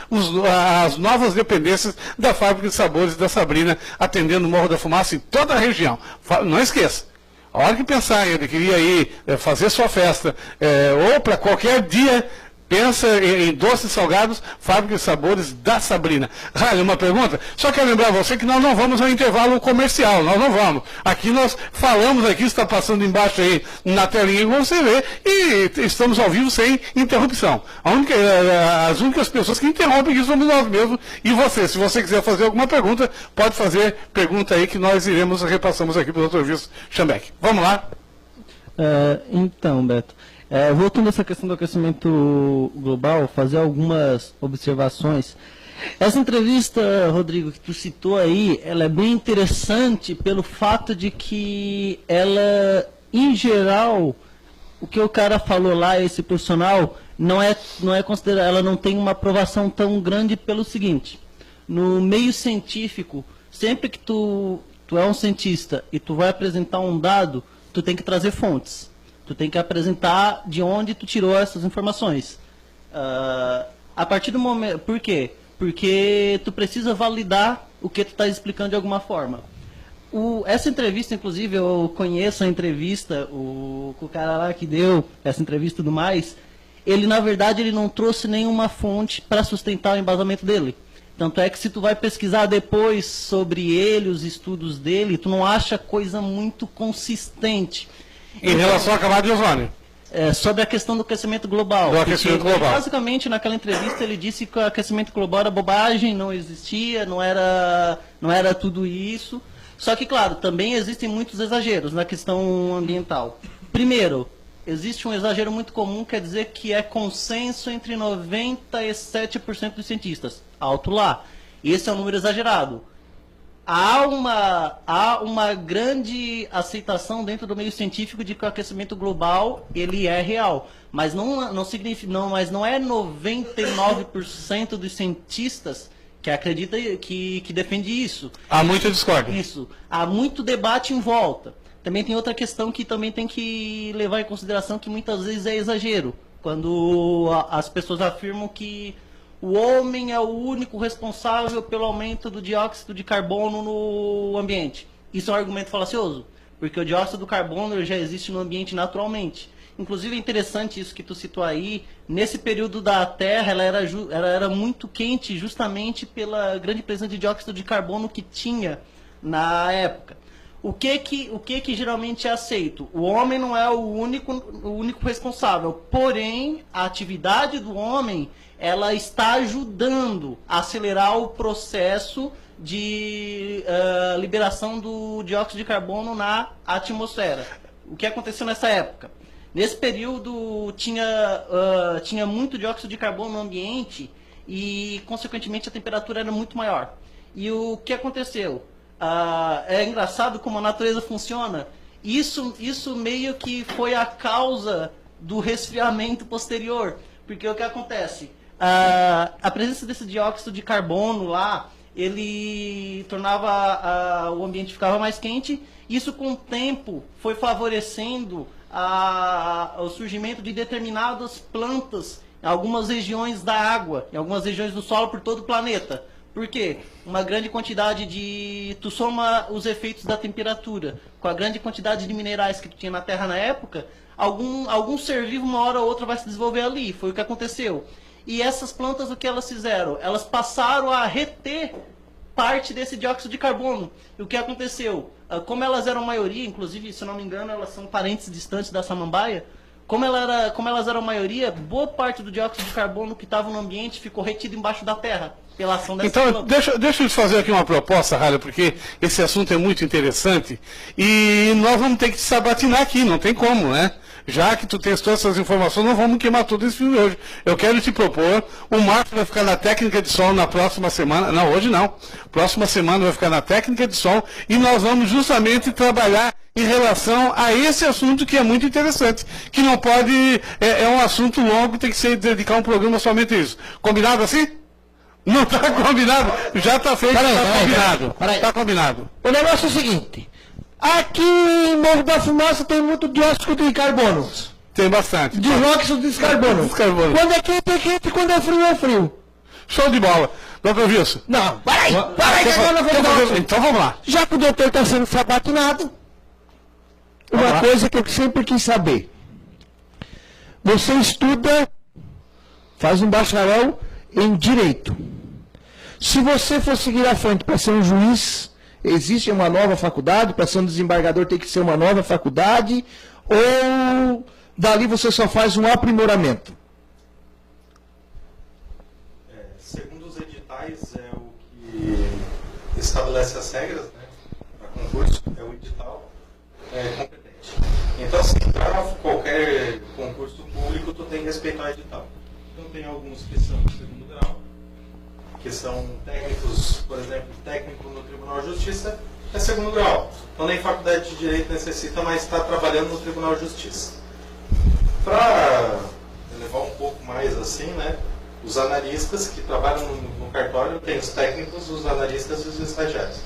as novas dependências da Fábrica de Sabores da Sabrina, atendendo o Morro da Fumaça em toda a região. Não esqueça. A hora que pensar, ele queria ir fazer sua festa, ou para qualquer dia, pensa em doces salgados, Fábrica de Sabores da Sabrina. Olha, uma pergunta, só quero lembrar você que nós não vamos ao intervalo comercial, nós não vamos. Aqui nós falamos, aqui está passando embaixo aí na telinha que você vê, e estamos ao vivo sem interrupção. As únicas pessoas que interrompem aqui somos nós mesmos e você. Se você quiser fazer alguma pergunta, pode fazer pergunta aí que nós repassamos aqui para o Dr. Wilson Schambeck. Vamos lá. Então, Beto. Voltando a essa questão do aquecimento global, fazer algumas observações. Essa entrevista, Rodrigo, que tu citou aí, ela é bem interessante pelo fato de que ela, em geral, o que o cara falou lá, esse profissional, não é considerado, ela não tem uma aprovação tão grande pelo seguinte: no meio científico, sempre que tu é um cientista e tu vai apresentar um dado, tu tem que trazer fontes. Tu tem que apresentar de onde tu tirou essas informações. A partir do momento... Por quê? Porque tu precisa validar o que tu está explicando de alguma forma. Essa entrevista, inclusive, eu conheço a entrevista, o cara lá que deu essa entrevista e tudo mais, ele, na verdade, ele não trouxe nenhuma fonte para sustentar o embasamento dele. Tanto é que se tu vai pesquisar depois sobre ele, os estudos dele, tu não acha coisa muito consistente. Em relação à camada de ozônio. Sobre a questão do aquecimento global. Do aquecimento global. Basicamente, naquela entrevista, ele disse que o aquecimento global era bobagem, não existia, não era tudo isso. Só que, claro, também existem muitos exageros na questão ambiental. Primeiro, existe um exagero muito comum, quer dizer que é consenso entre 97% dos cientistas. Alto lá. Esse é um número exagerado. Há uma grande aceitação dentro do meio científico de que o aquecimento global ele é real, mas não significa, mas não é 99% dos cientistas que acredita que defende isso. Há muita discórdia. Isso. Há muito debate em volta. Também tem outra questão que também tem que levar em consideração, que muitas vezes é exagero, quando as pessoas afirmam que o homem é o único responsável pelo aumento do dióxido de carbono no ambiente. Isso é um argumento falacioso, porque o dióxido de carbono já existe no ambiente naturalmente. Inclusive é interessante isso que tu citou aí. Nesse período da Terra, ela era muito quente justamente pela grande presença de dióxido de carbono que tinha na época. O que geralmente é aceito? O homem não é o único responsável, porém a atividade do homem ela está ajudando a acelerar o processo de liberação do dióxido de carbono na atmosfera. O que aconteceu nessa época? Nesse período tinha muito dióxido de carbono no ambiente e, consequentemente, a temperatura era muito maior. E o que aconteceu? É engraçado como a natureza funciona. Isso meio que foi a causa do resfriamento posterior. Porque o que acontece? A presença desse dióxido de carbono lá, ele tornava o ambiente ficava mais quente. Isso, com o tempo, foi favorecendo o surgimento de determinadas plantas em algumas regiões da água, em algumas regiões do solo por todo o planeta. Por quê? Uma grande quantidade de... Tu soma os efeitos da temperatura com a grande quantidade de minerais que tu tinha na Terra na época, algum ser vivo, uma hora ou outra, vai se desenvolver ali. Foi o que aconteceu. E essas plantas, o que elas fizeram? Elas passaram a reter parte desse dióxido de carbono. E o que aconteceu? Como elas eram maioria, inclusive, se não me engano, elas são parentes distantes da samambaia, como elas eram maioria, boa parte do dióxido de carbono que estava no ambiente ficou retido embaixo da terra, pela ação dessa Então, planta. deixa eu te fazer aqui uma proposta, Ralho, porque esse assunto é muito interessante e nós vamos ter que te sabatinar aqui, não tem como, né? Já que tu testou essas informações, não vamos queimar todo esse filme hoje. Eu quero te propor, o Marcos vai ficar na técnica de som na próxima semana, não, hoje não, próxima semana vai ficar na técnica de som e nós vamos justamente trabalhar em relação a esse assunto que é muito interessante, que não pode, é um assunto longo, tem que ser dedicar um programa somente a isso. Combinado assim? Não está combinado? Já está feito, está combinado. Está combinado. O negócio é o seguinte, aqui em Morro da Fumaça tem muito dióxido de carbono. Tem bastante. Dióxido de carbono. Carbono. Quando é quente, quando é frio, é frio. Show de bola. Doutor Wilson. Não, para aí, que agora eu vou dar uma- Então vamos lá. Já que o doutor está sendo sabatinado, uma coisa que eu sempre quis saber. Você estuda, faz um bacharel em Direito. Se você for seguir à frente para ser um juiz, existe uma nova faculdade, para ser um desembargador tem que ser uma nova faculdade, ou dali você só faz um aprimoramento? Segundo os editais, é o que estabelece as regras, né, para concurso, é o edital competente. Então, assim, para qualquer concurso público, tu tem que respeitar o edital. Então, tem alguns que são de segundo grau, que são técnicos, por exemplo, técnico no Tribunal de Justiça, é segundo grau. Então, nem faculdade de Direito necessita, mas está trabalhando no Tribunal de Justiça. Para levar um pouco mais assim, né, os analistas que trabalham no cartório, tem os técnicos, os analistas e os estagiários.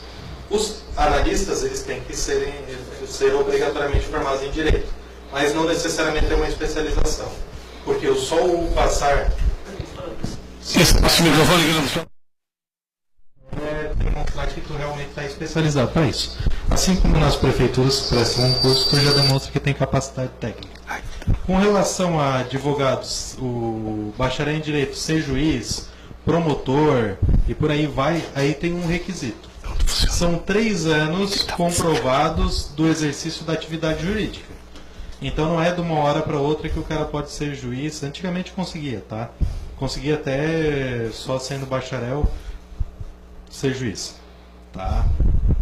Os analistas, eles têm que ser obrigatoriamente formados em Direito, mas não necessariamente ter uma especialização. Porque só o passar... Esse microfone aqui não funciona. demonstrar que tu realmente está especializado para isso. Assim como nas prefeituras que prestam um curso, tu já demonstra que tem capacidade técnica. Com relação a advogados, o bacharel em Direito ser juiz, promotor e por aí vai, aí tem um requisito. São 3 anos comprovados do exercício da atividade jurídica. Então não é de uma hora para outra que o cara pode ser juiz. Antigamente conseguia, tá? Conseguia até, só sendo bacharel, ser juiz. Tá?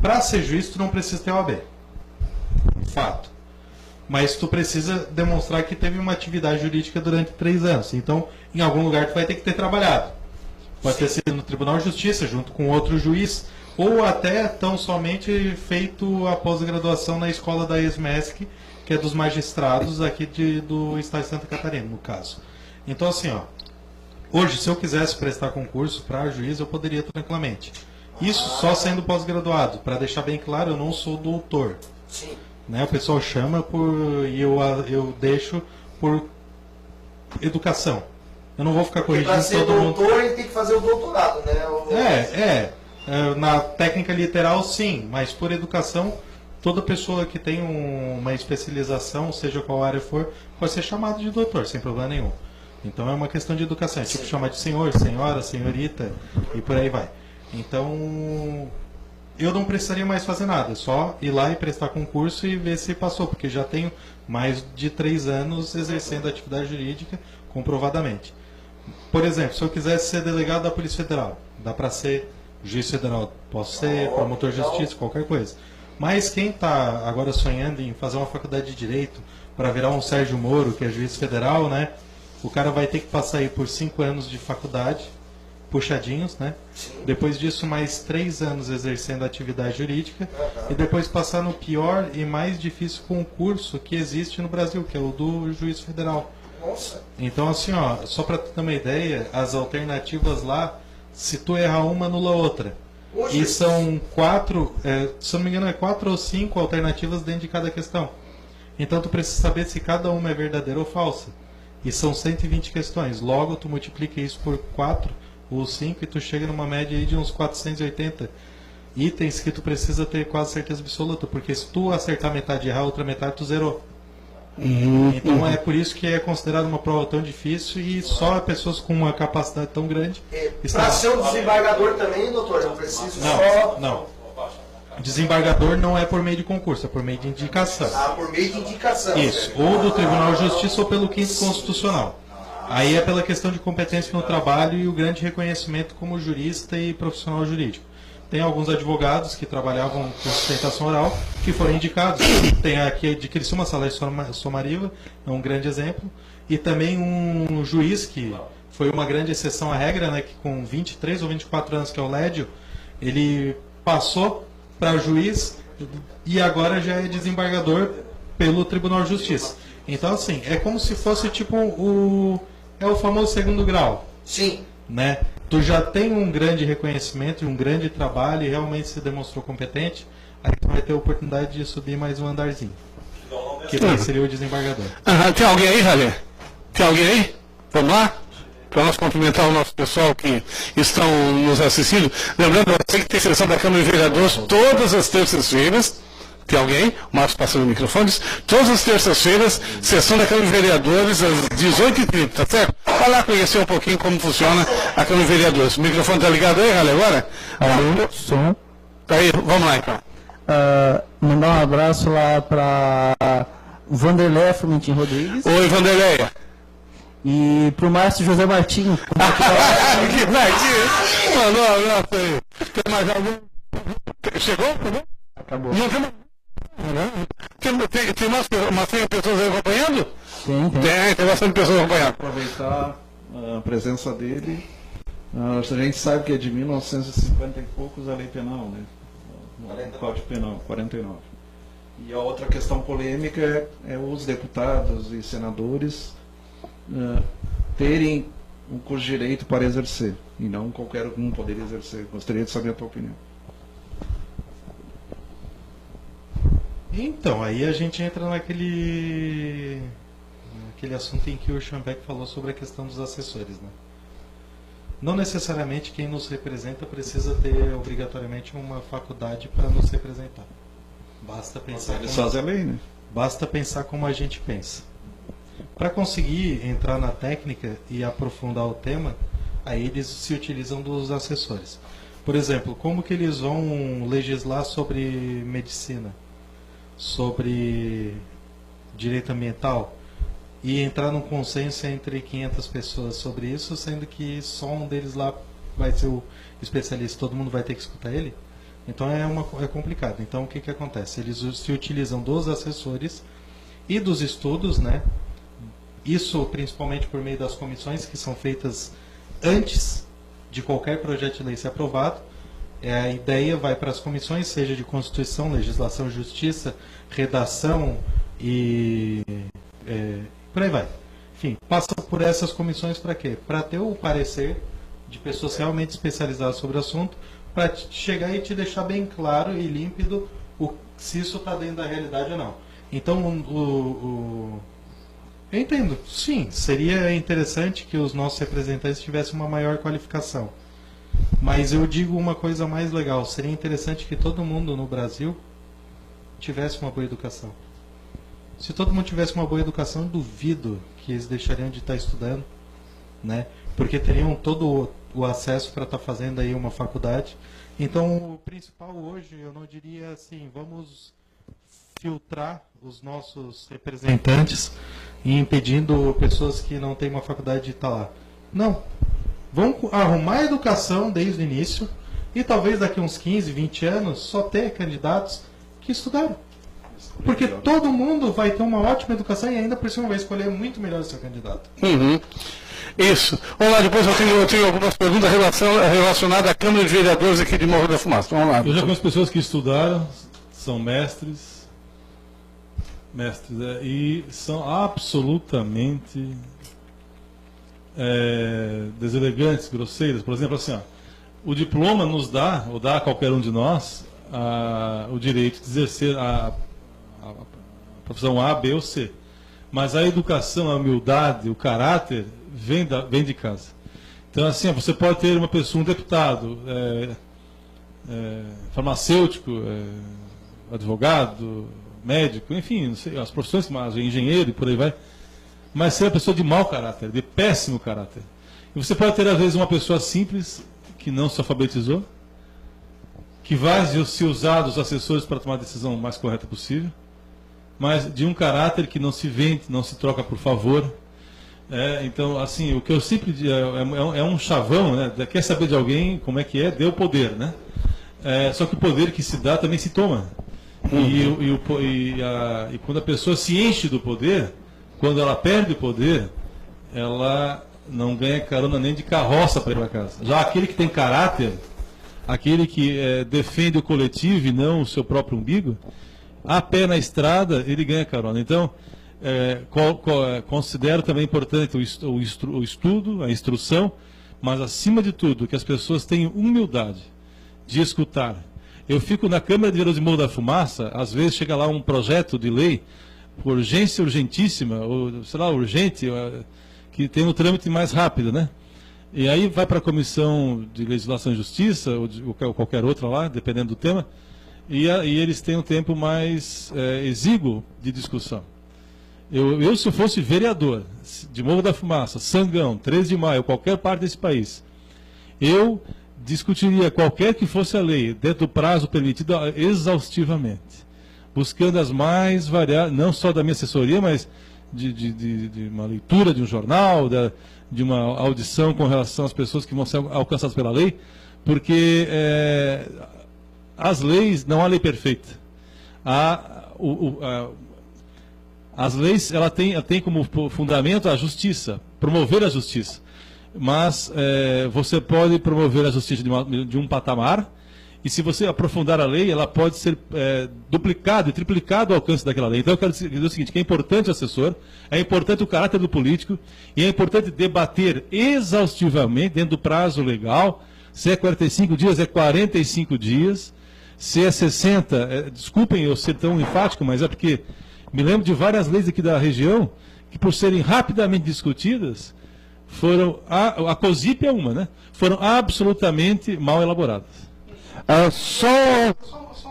Para ser juiz, tu não precisa ter OAB. Fato. Mas tu precisa demonstrar que teve uma atividade jurídica durante 3 anos. Então, em algum lugar tu vai ter que ter trabalhado. Pode ter sido no Tribunal de Justiça, junto com outro juiz, ou até tão somente feito a pós-graduação na escola da ESMESC, que é dos magistrados aqui do estado de Santa Catarina, no caso. Então, assim, ó, hoje, se eu quisesse prestar concurso para juiz, eu poderia tranquilamente. Isso só sendo pós-graduado. Para deixar bem claro, eu não sou doutor. Sim. Né? O pessoal chama e eu deixo por educação. Eu não vou ficar corrigindo Para ser todo mundo. doutor, ele tem que fazer o doutorado, né? Na técnica literal, sim, mas por educação, toda pessoa que tem uma especialização, seja qual área for, pode ser chamado de doutor, sem problema nenhum. Então é uma questão de educação, é tipo chamar de senhor, senhora, senhorita e por aí vai. Então, eu não precisaria mais fazer nada, só ir lá e prestar concurso e ver se passou, porque já tenho mais de 3 anos exercendo a atividade jurídica comprovadamente. Por exemplo, se eu quisesse ser delegado da Polícia Federal, dá para ser juiz federal, posso ser promotor de justiça, qualquer coisa. Mas quem está agora sonhando em fazer uma faculdade de Direito para virar um Sérgio Moro, que é juiz federal, né? O cara vai ter que passar aí por 5 anos de faculdade puxadinhos, né? Sim. Depois disso, mais 3 anos exercendo a atividade jurídica. E depois passar no pior e mais difícil concurso que existe no Brasil, que é o do juiz federal. Nossa. Então, assim, ó, só para tu ter uma ideia, as alternativas lá, se tu errar uma, anula outra. Hoje, E são 4, se eu não me engano, 4 ou 5 alternativas dentro de cada questão. Então tu precisa saber se cada uma é verdadeira ou falsa. E são 120 questões. Logo, tu multiplica isso por 4 ou 5 e tu chega numa média aí de uns 480 itens que tu precisa ter quase certeza absoluta. Porque se tu acertar metade e errar a outra metade, tu zerou. Então é por isso que é considerado uma prova tão difícil e só pessoas com uma capacidade tão grande. Para ser um desembargador também, doutor, eu preciso Não. Desembargador não é por meio de concurso, é por meio de indicação. por meio de indicação. Isso, ou do Tribunal de Justiça ou pelo quinto constitucional. Aí é pela questão de competência no trabalho e o grande reconhecimento como jurista e profissional jurídico. Tem alguns advogados que trabalhavam com sustentação oral que foram indicados. Tem aqui de Criciúma, Salé Somariva, é um grande exemplo. E também um juiz que foi uma grande exceção à regra, né, que com 23 ou 24 anos, que é o Lédio, ele passou para juiz e agora já é desembargador pelo Tribunal de Justiça. Então, assim, é como se fosse tipo o famoso segundo grau. Sim. Né? Tu já tem um grande reconhecimento, um grande trabalho e realmente se demonstrou competente, aí tu vai ter a oportunidade de subir mais um andarzinho. Que daí seria o desembargador. Tem alguém aí, Ralê? Tem alguém aí? Vamos lá? Para nós cumprimentar o nosso pessoal que estão nos assistindo. Lembrando, você que tem sessão da Câmara de Vereadores todas as terças-feiras. Tem alguém? O Marcos passando microfones. Todas as terças-feiras, sessão da Câmara de Vereadores às 18h30, tá certo? Vai lá conhecer um pouquinho como funciona a Câmara de Vereadores. O microfone tá ligado aí, Ralê, agora? Alô, som. Tá aí, vamos lá então. Mandar um abraço lá para Vanderlei Formentin Rodrigues. Oi, Vanderlei. E pro Márcio José Martinho. Que Martinho! Mandou um abraço aí. Tem mais algum? Chegou? Acabou. Não tem mais. Tem umas 100 pessoas aí acompanhando? Tem bastante pessoas acompanhando. Aproveitar a presença dele. A gente sabe que é de 1950 e poucos a lei penal, né? O Código Penal, 49. E a outra questão polêmica é os deputados e senadores terem um curso de direito para exercer, e não qualquer um poder exercer. Gostaria de saber a tua opinião. Então, aí a gente entra naquele assunto em que o Schambeck falou sobre a questão dos assessores, né? Não necessariamente quem nos representa precisa ter obrigatoriamente uma faculdade para nos representar. Basta pensar Eles fazem a lei, né? Basta pensar como a gente pensa. Para conseguir entrar na técnica e aprofundar o tema, aí eles se utilizam dos assessores. Por exemplo, como que eles vão legislar sobre medicina, sobre direito ambiental e entrar num consenso entre 500 pessoas sobre isso, sendo que só um deles lá vai ser o especialista, todo mundo vai ter que escutar ele? Então é complicado. Então o que acontece? Eles se utilizam dos assessores e dos estudos, né? Isso principalmente por meio das comissões que são feitas antes de qualquer projeto de lei ser aprovado. A ideia vai para as comissões, seja de Constituição, Legislação, Justiça, Redação e por aí vai. Enfim, passa por essas comissões para quê? Para ter o parecer de pessoas realmente especializadas sobre o assunto, para chegar e te deixar bem claro e límpido se isso está dentro da realidade ou não. Então, eu entendo, sim, seria interessante que os nossos representantes tivessem uma maior qualificação. Mas eu digo uma coisa mais legal, seria interessante que todo mundo no Brasil tivesse uma boa educação. Se todo mundo tivesse uma boa educação, eu duvido que eles deixariam de estar estudando, né? Porque teriam todo o acesso para estar fazendo aí uma faculdade. Então, o principal hoje, eu não diria assim, vamos filtrar os nossos representantes e impedindo pessoas que não têm uma faculdade de estar lá. Não. Vamos arrumar a educação desde o início e talvez daqui a uns 15, 20 anos só ter candidatos que estudaram. Porque todo mundo vai ter uma ótima educação e ainda por cima vai escolher muito melhor o seu candidato. Uhum. Isso. Vamos lá, depois eu tenho algumas perguntas relacionadas à Câmara de Vereadores aqui de Morro da Fumaça. Vamos lá. Eu já conheço pessoas que estudaram, são mestres, e são absolutamente deselegantes, grosseiros. Por exemplo, assim, ó, o diploma nos dá, ou dá a qualquer um de nós, o direito de exercer a profissão A, B ou C. Mas a educação, a humildade, o caráter, vem de casa. Então, assim, você pode ter uma pessoa, um deputado, farmacêutico, advogado, médico, enfim, não sei, as profissões, mas engenheiro e por aí vai, mas ser uma pessoa de mau caráter, de péssimo caráter. E você pode ter, às vezes, uma pessoa simples, que não se alfabetizou, que vai se usar dos assessores para tomar a decisão mais correta possível, mas de um caráter que não se vende, não se troca por favor. Então, assim, o que eu sempre digo é um chavão, né? Quer saber de alguém como é que é? Dê o poder, né? Só que o poder que se dá também se toma. E quando a pessoa se enche do poder, quando ela perde o poder, ela não ganha carona nem de carroça para ir para casa. Já aquele que tem caráter, aquele que defende o coletivo e não o seu próprio umbigo, a pé na estrada, ele ganha carona. Então, considero também importante o estudo, a instrução, mas, acima de tudo, que as pessoas tenham humildade de escutar. Eu fico na Câmara de Vereadores de Morro da Fumaça, às vezes chega lá um projeto de lei, por urgência urgentíssima, ou, sei lá, urgente, que tem um trâmite mais rápido, né? E aí vai para a Comissão de Legislação e Justiça, ou qualquer outra lá, dependendo do tema, e eles têm um tempo mais exíguo de discussão. Eu, se eu fosse vereador de Morro da Fumaça, Sangão, 13 de Maio, qualquer parte desse país, eu discutiria qualquer que fosse a lei, dentro do prazo permitido, exaustivamente, buscando as mais variadas, não só da minha assessoria, mas de uma leitura de um jornal, de uma audição com relação às pessoas que vão ser alcançadas pela lei, porque as leis, não há lei perfeita. As leis, ela tem como fundamento a justiça, promover a justiça. Mas você pode promover a justiça de um patamar, e se você aprofundar a lei, ela pode ser duplicado e triplicado o alcance daquela lei. Então eu quero dizer o seguinte, que é importante o assessor, é importante o caráter do político, e é importante debater exaustivamente, dentro do prazo legal, se é 45 dias, é 45 dias, se é 60, desculpem eu ser tão enfático, mas é porque me lembro de várias leis aqui da região, que por serem rapidamente discutidas, a COSIP é uma, né? Foram absolutamente mal elaboradas. Só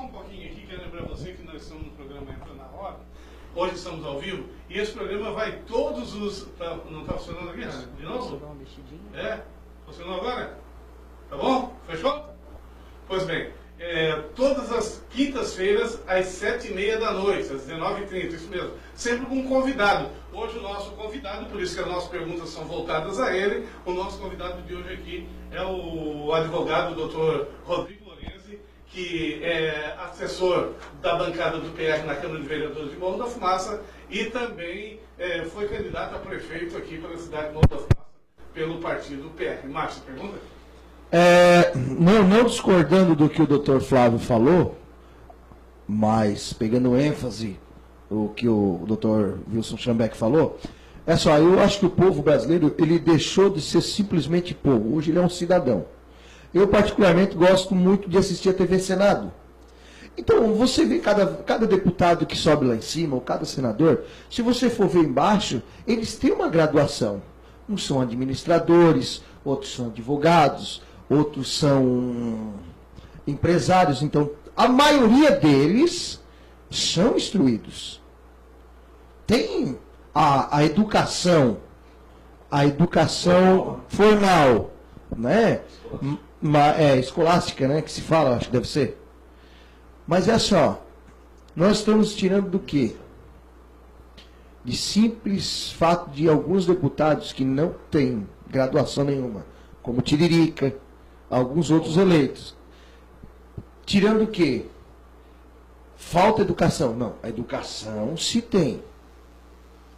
um pouquinho aqui, quero lembrar você que nós estamos no programa Entrando na Roda. Hoje estamos ao vivo e esse programa vai todos os... não está funcionando aqui? De novo? Funcionou agora? Tá bom? Fechou? Pois bem, todas as quintas-feiras às 7h30 da noite, às 19h30, isso mesmo. Sempre com um convidado. Hoje o nosso convidado, por isso que as nossas perguntas são voltadas a ele, o nosso convidado de hoje aqui é o advogado Dr. Rodrigo Lorenzi, que é assessor da bancada do PR na Câmara de Vereadores de Morro da Fumaça e também foi candidato a prefeito aqui pela cidade de Morro da Fumaça pelo partido PR. Márcio, pergunta? Não discordando do que o Dr. Flávio falou, mas pegando ênfase o que o Dr. Wilson Schambeck falou, eu acho que o povo brasileiro ele deixou de ser simplesmente povo, hoje ele é um cidadão. Eu particularmente gosto muito de assistir a TV Senado. Então, você vê cada deputado que sobe lá em cima, ou cada senador, se você for ver embaixo, eles têm uma graduação. Uns são administradores, outros são advogados, outros são empresários. Então, a maioria deles são instruídos. Tem a educação formal, né? Escolástica, né? Que se fala, acho que deve ser. Mas nós estamos tirando do quê? De simples fato de alguns deputados que não têm graduação nenhuma, como Tiririca, alguns outros eleitos. Tirando o quê? Falta educação. Não, a educação se tem.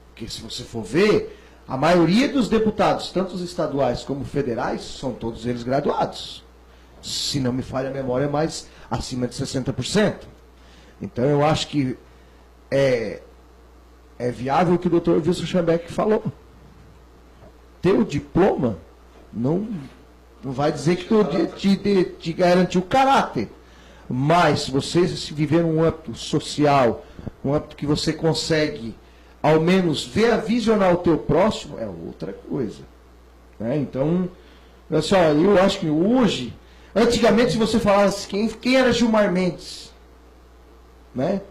Porque se você for ver, A maioria dos deputados, tanto os estaduais como federais, são todos eles graduados. Se não me falha a memória, mais acima de 60%. Então eu acho que é viável o que o Dr. Wilson Schambeck falou. Ter o diploma não vai dizer que te garante o caráter. Mas se você viver num âmbito social, um âmbito que você consegue, ao menos, visionar o teu próximo, é outra coisa. Né? Então, olha só, eu acho que hoje, antigamente, se você falasse quem era Gilmar Mendes, né?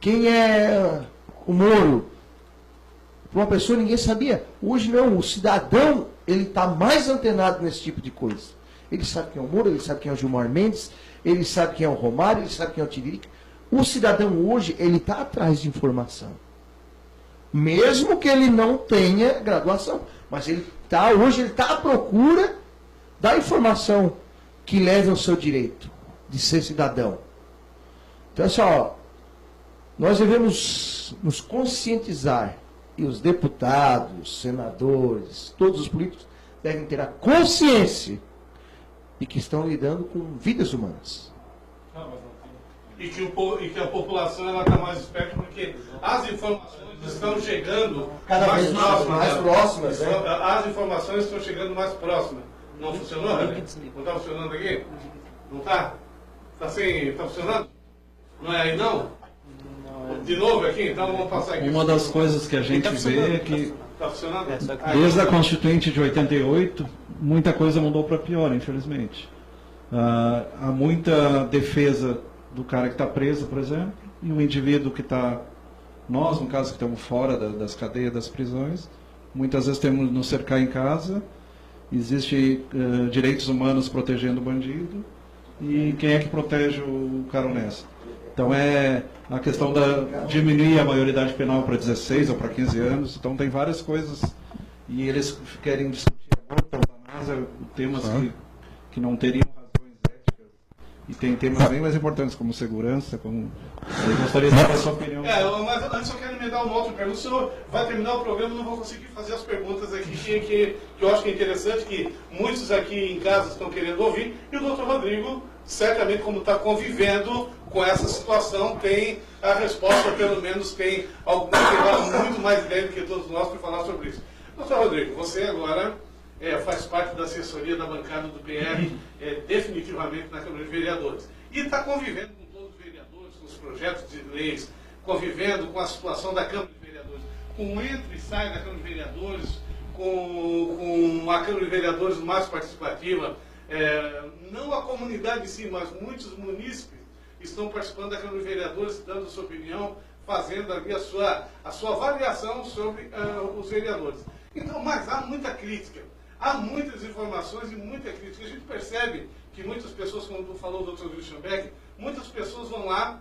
Quem é o Moro, para uma pessoa ninguém sabia. Hoje não, o cidadão ele está mais antenado nesse tipo de coisa. Ele sabe quem é o Moro, ele sabe quem é o Gilmar Mendes, ele sabe quem é o Romário, ele sabe quem é o Tiririca. O cidadão hoje, ele está atrás de informação. Mesmo que ele não tenha graduação. Mas hoje ele está à procura da informação que leve ao seu direito de ser cidadão. Então, só, nós devemos nos conscientizar, e os deputados, senadores, todos os políticos devem ter a consciência de que estão lidando com vidas humanas. E que a população está mais esperta porque as informações estão chegando cada vez mais próximas. Né? As informações estão chegando mais próximas. Não funcionou, né? Não está funcionando aqui? Não está? Está funcionando? Não é aí não? De novo aqui? Então vamos passar aqui. Uma das coisas que a gente vê é que está funcionando? Desde a Constituinte de 88, muita coisa mudou para pior, infelizmente. Há muita defesa do cara que está preso, por exemplo, e o indivíduo que está, nós, no caso, que estamos fora das cadeias, das prisões, muitas vezes temos que nos cercar em casa, existe direitos humanos protegendo o bandido, e quem é que protege o cara honesto? Então é a questão da diminuir a maioridade penal para 16 ou para 15 anos, então tem várias coisas, e eles querem discutir aborto, eutanásia, temas que não teriam razões éticas, e tem temas bem mais importantes como segurança, como... Eu gostaria de saber a sua opinião. Mas antes eu quero emendar uma outra pergunta, senão vai terminar o programa e não vou conseguir fazer as perguntas aqui que eu acho que é interessante, que muitos aqui em casa estão querendo ouvir, e o doutor Rodrigo, certamente, como está convivendo com essa situação, tem a resposta, ou pelo menos tem muito mais ideia do que todos nós para falar sobre isso. Doutor Rodrigo, você agora faz parte da assessoria da bancada do PR, definitivamente na Câmara de Vereadores, e está convivendo com todos os vereadores, com os projetos de leis, convivendo com a situação da Câmara de Vereadores, com o entra e sai da Câmara de Vereadores, com a Câmara de Vereadores mais participativa, não a comunidade em si, mas muitos munícipes estão participando da Câmara de Vereadores, dando sua opinião, fazendo ali a sua avaliação sobre os vereadores. Então, mas há muita crítica, há muitas informações e muita crítica. A gente percebe que muitas pessoas, como falou o Dr. Wilson Schambeck, muitas pessoas vão lá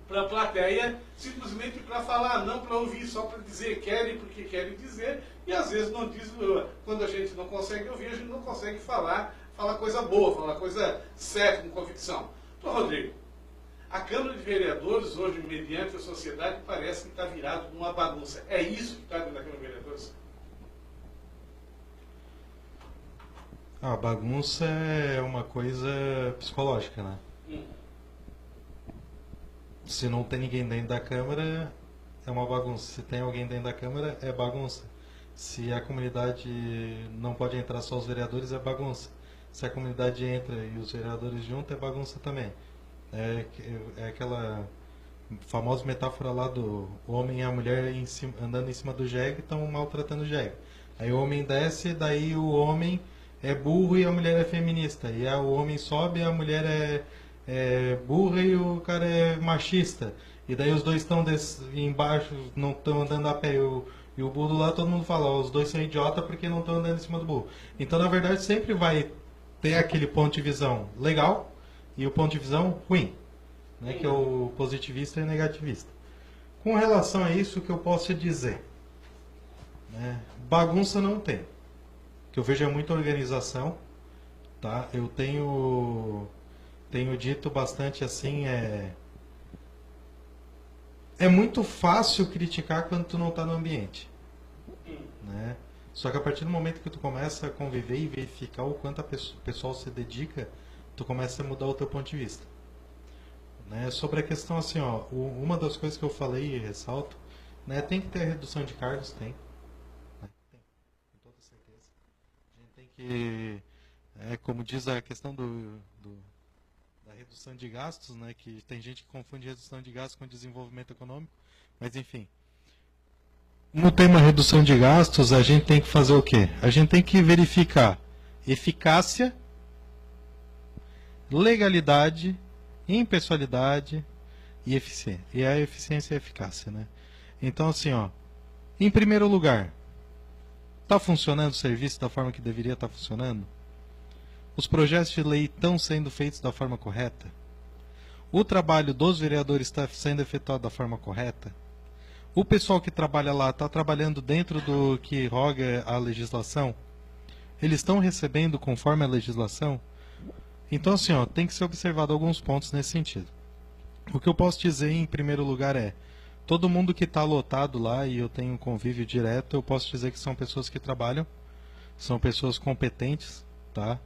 para a plateia simplesmente para falar, não para ouvir, só para dizer, querem porque querem dizer, e às vezes não diz, quando a gente não consegue ouvir, a gente não consegue falar coisa boa, falar coisa certa, com convicção. Então, Rodrigo, a Câmara de Vereadores, hoje, mediante a sociedade, parece que está virado numa bagunça. É isso que está dentro da Câmara de Vereadores? A bagunça é uma coisa psicológica, né? Se não tem ninguém dentro da Câmara, é uma bagunça. Se tem alguém dentro da Câmara, é bagunça. Se a comunidade não pode entrar só os vereadores, é bagunça. Se a comunidade entra e os vereadores juntos, é bagunça também. É aquela famosa metáfora lá do homem e a mulher andando em cima do jegue e estão maltratando o jegue. Aí o homem desce, daí o homem é burro e a mulher é feminista. E o homem sobe e a mulher é burra e o cara é machista. E daí os dois estão embaixo, não estão andando a pé. E o burro lá, todo mundo fala, os dois são idiota porque não estão andando em cima do burro. Então, na verdade, sempre vai ter aquele ponto de visão legal e o ponto de visão ruim, né, que é o positivista e negativista. Com relação a isso, o que eu posso dizer? Né, bagunça não tem. O que eu vejo é muita organização. Tá? Eu tenho dito bastante assim, é muito fácil criticar quando tu não está no ambiente. né? Só que a partir do momento que tu começa a conviver e verificar o quanto o pessoal se dedica, tu começa a mudar o teu ponto de vista. Né? Sobre a questão assim, ó, uma das coisas que eu falei e ressalto, né, tem que ter a redução de cargos, tem. Né? Tem, com toda certeza. A gente tem que, como diz a questão da redução de gastos, né, que tem gente que confunde redução de gastos com desenvolvimento econômico, mas enfim. No tema redução de gastos, a gente tem que fazer o quê? A gente tem que verificar eficácia, legalidade, impessoalidade e eficiência. E a eficiência e a eficácia, né? Então, assim, ó, em primeiro lugar, está funcionando o serviço da forma que deveria estar funcionando? Os projetos de lei estão sendo feitos da forma correta? O trabalho dos vereadores está sendo efetuado da forma correta? O pessoal que trabalha lá está trabalhando dentro do que roga a legislação? Eles estão recebendo conforme a legislação? Então, assim, ó, tem que ser observado alguns pontos nesse sentido. O que eu posso dizer, em primeiro lugar, é todo mundo que está lotado lá, e eu tenho um convívio direto, eu posso dizer que são pessoas que trabalham, são pessoas competentes, tá?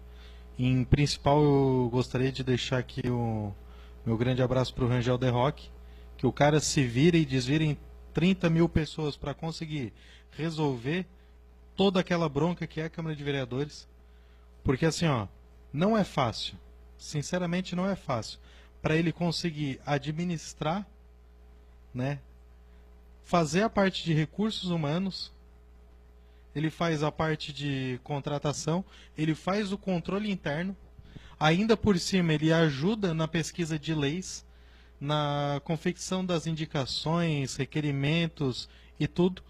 Em principal, eu gostaria de deixar aqui o meu grande abraço para o Rangel De Roque, que o cara se vira e desvira em 30 mil pessoas para conseguir resolver toda aquela bronca que é a Câmara de Vereadores. Porque assim, ó, não é fácil, sinceramente não é fácil, para ele conseguir administrar, né, fazer a parte de recursos humanos, ele faz a parte de contratação, ele faz o controle interno, ainda por cima ele ajuda na pesquisa de leis, na confecção das indicações, requerimentos e tudo,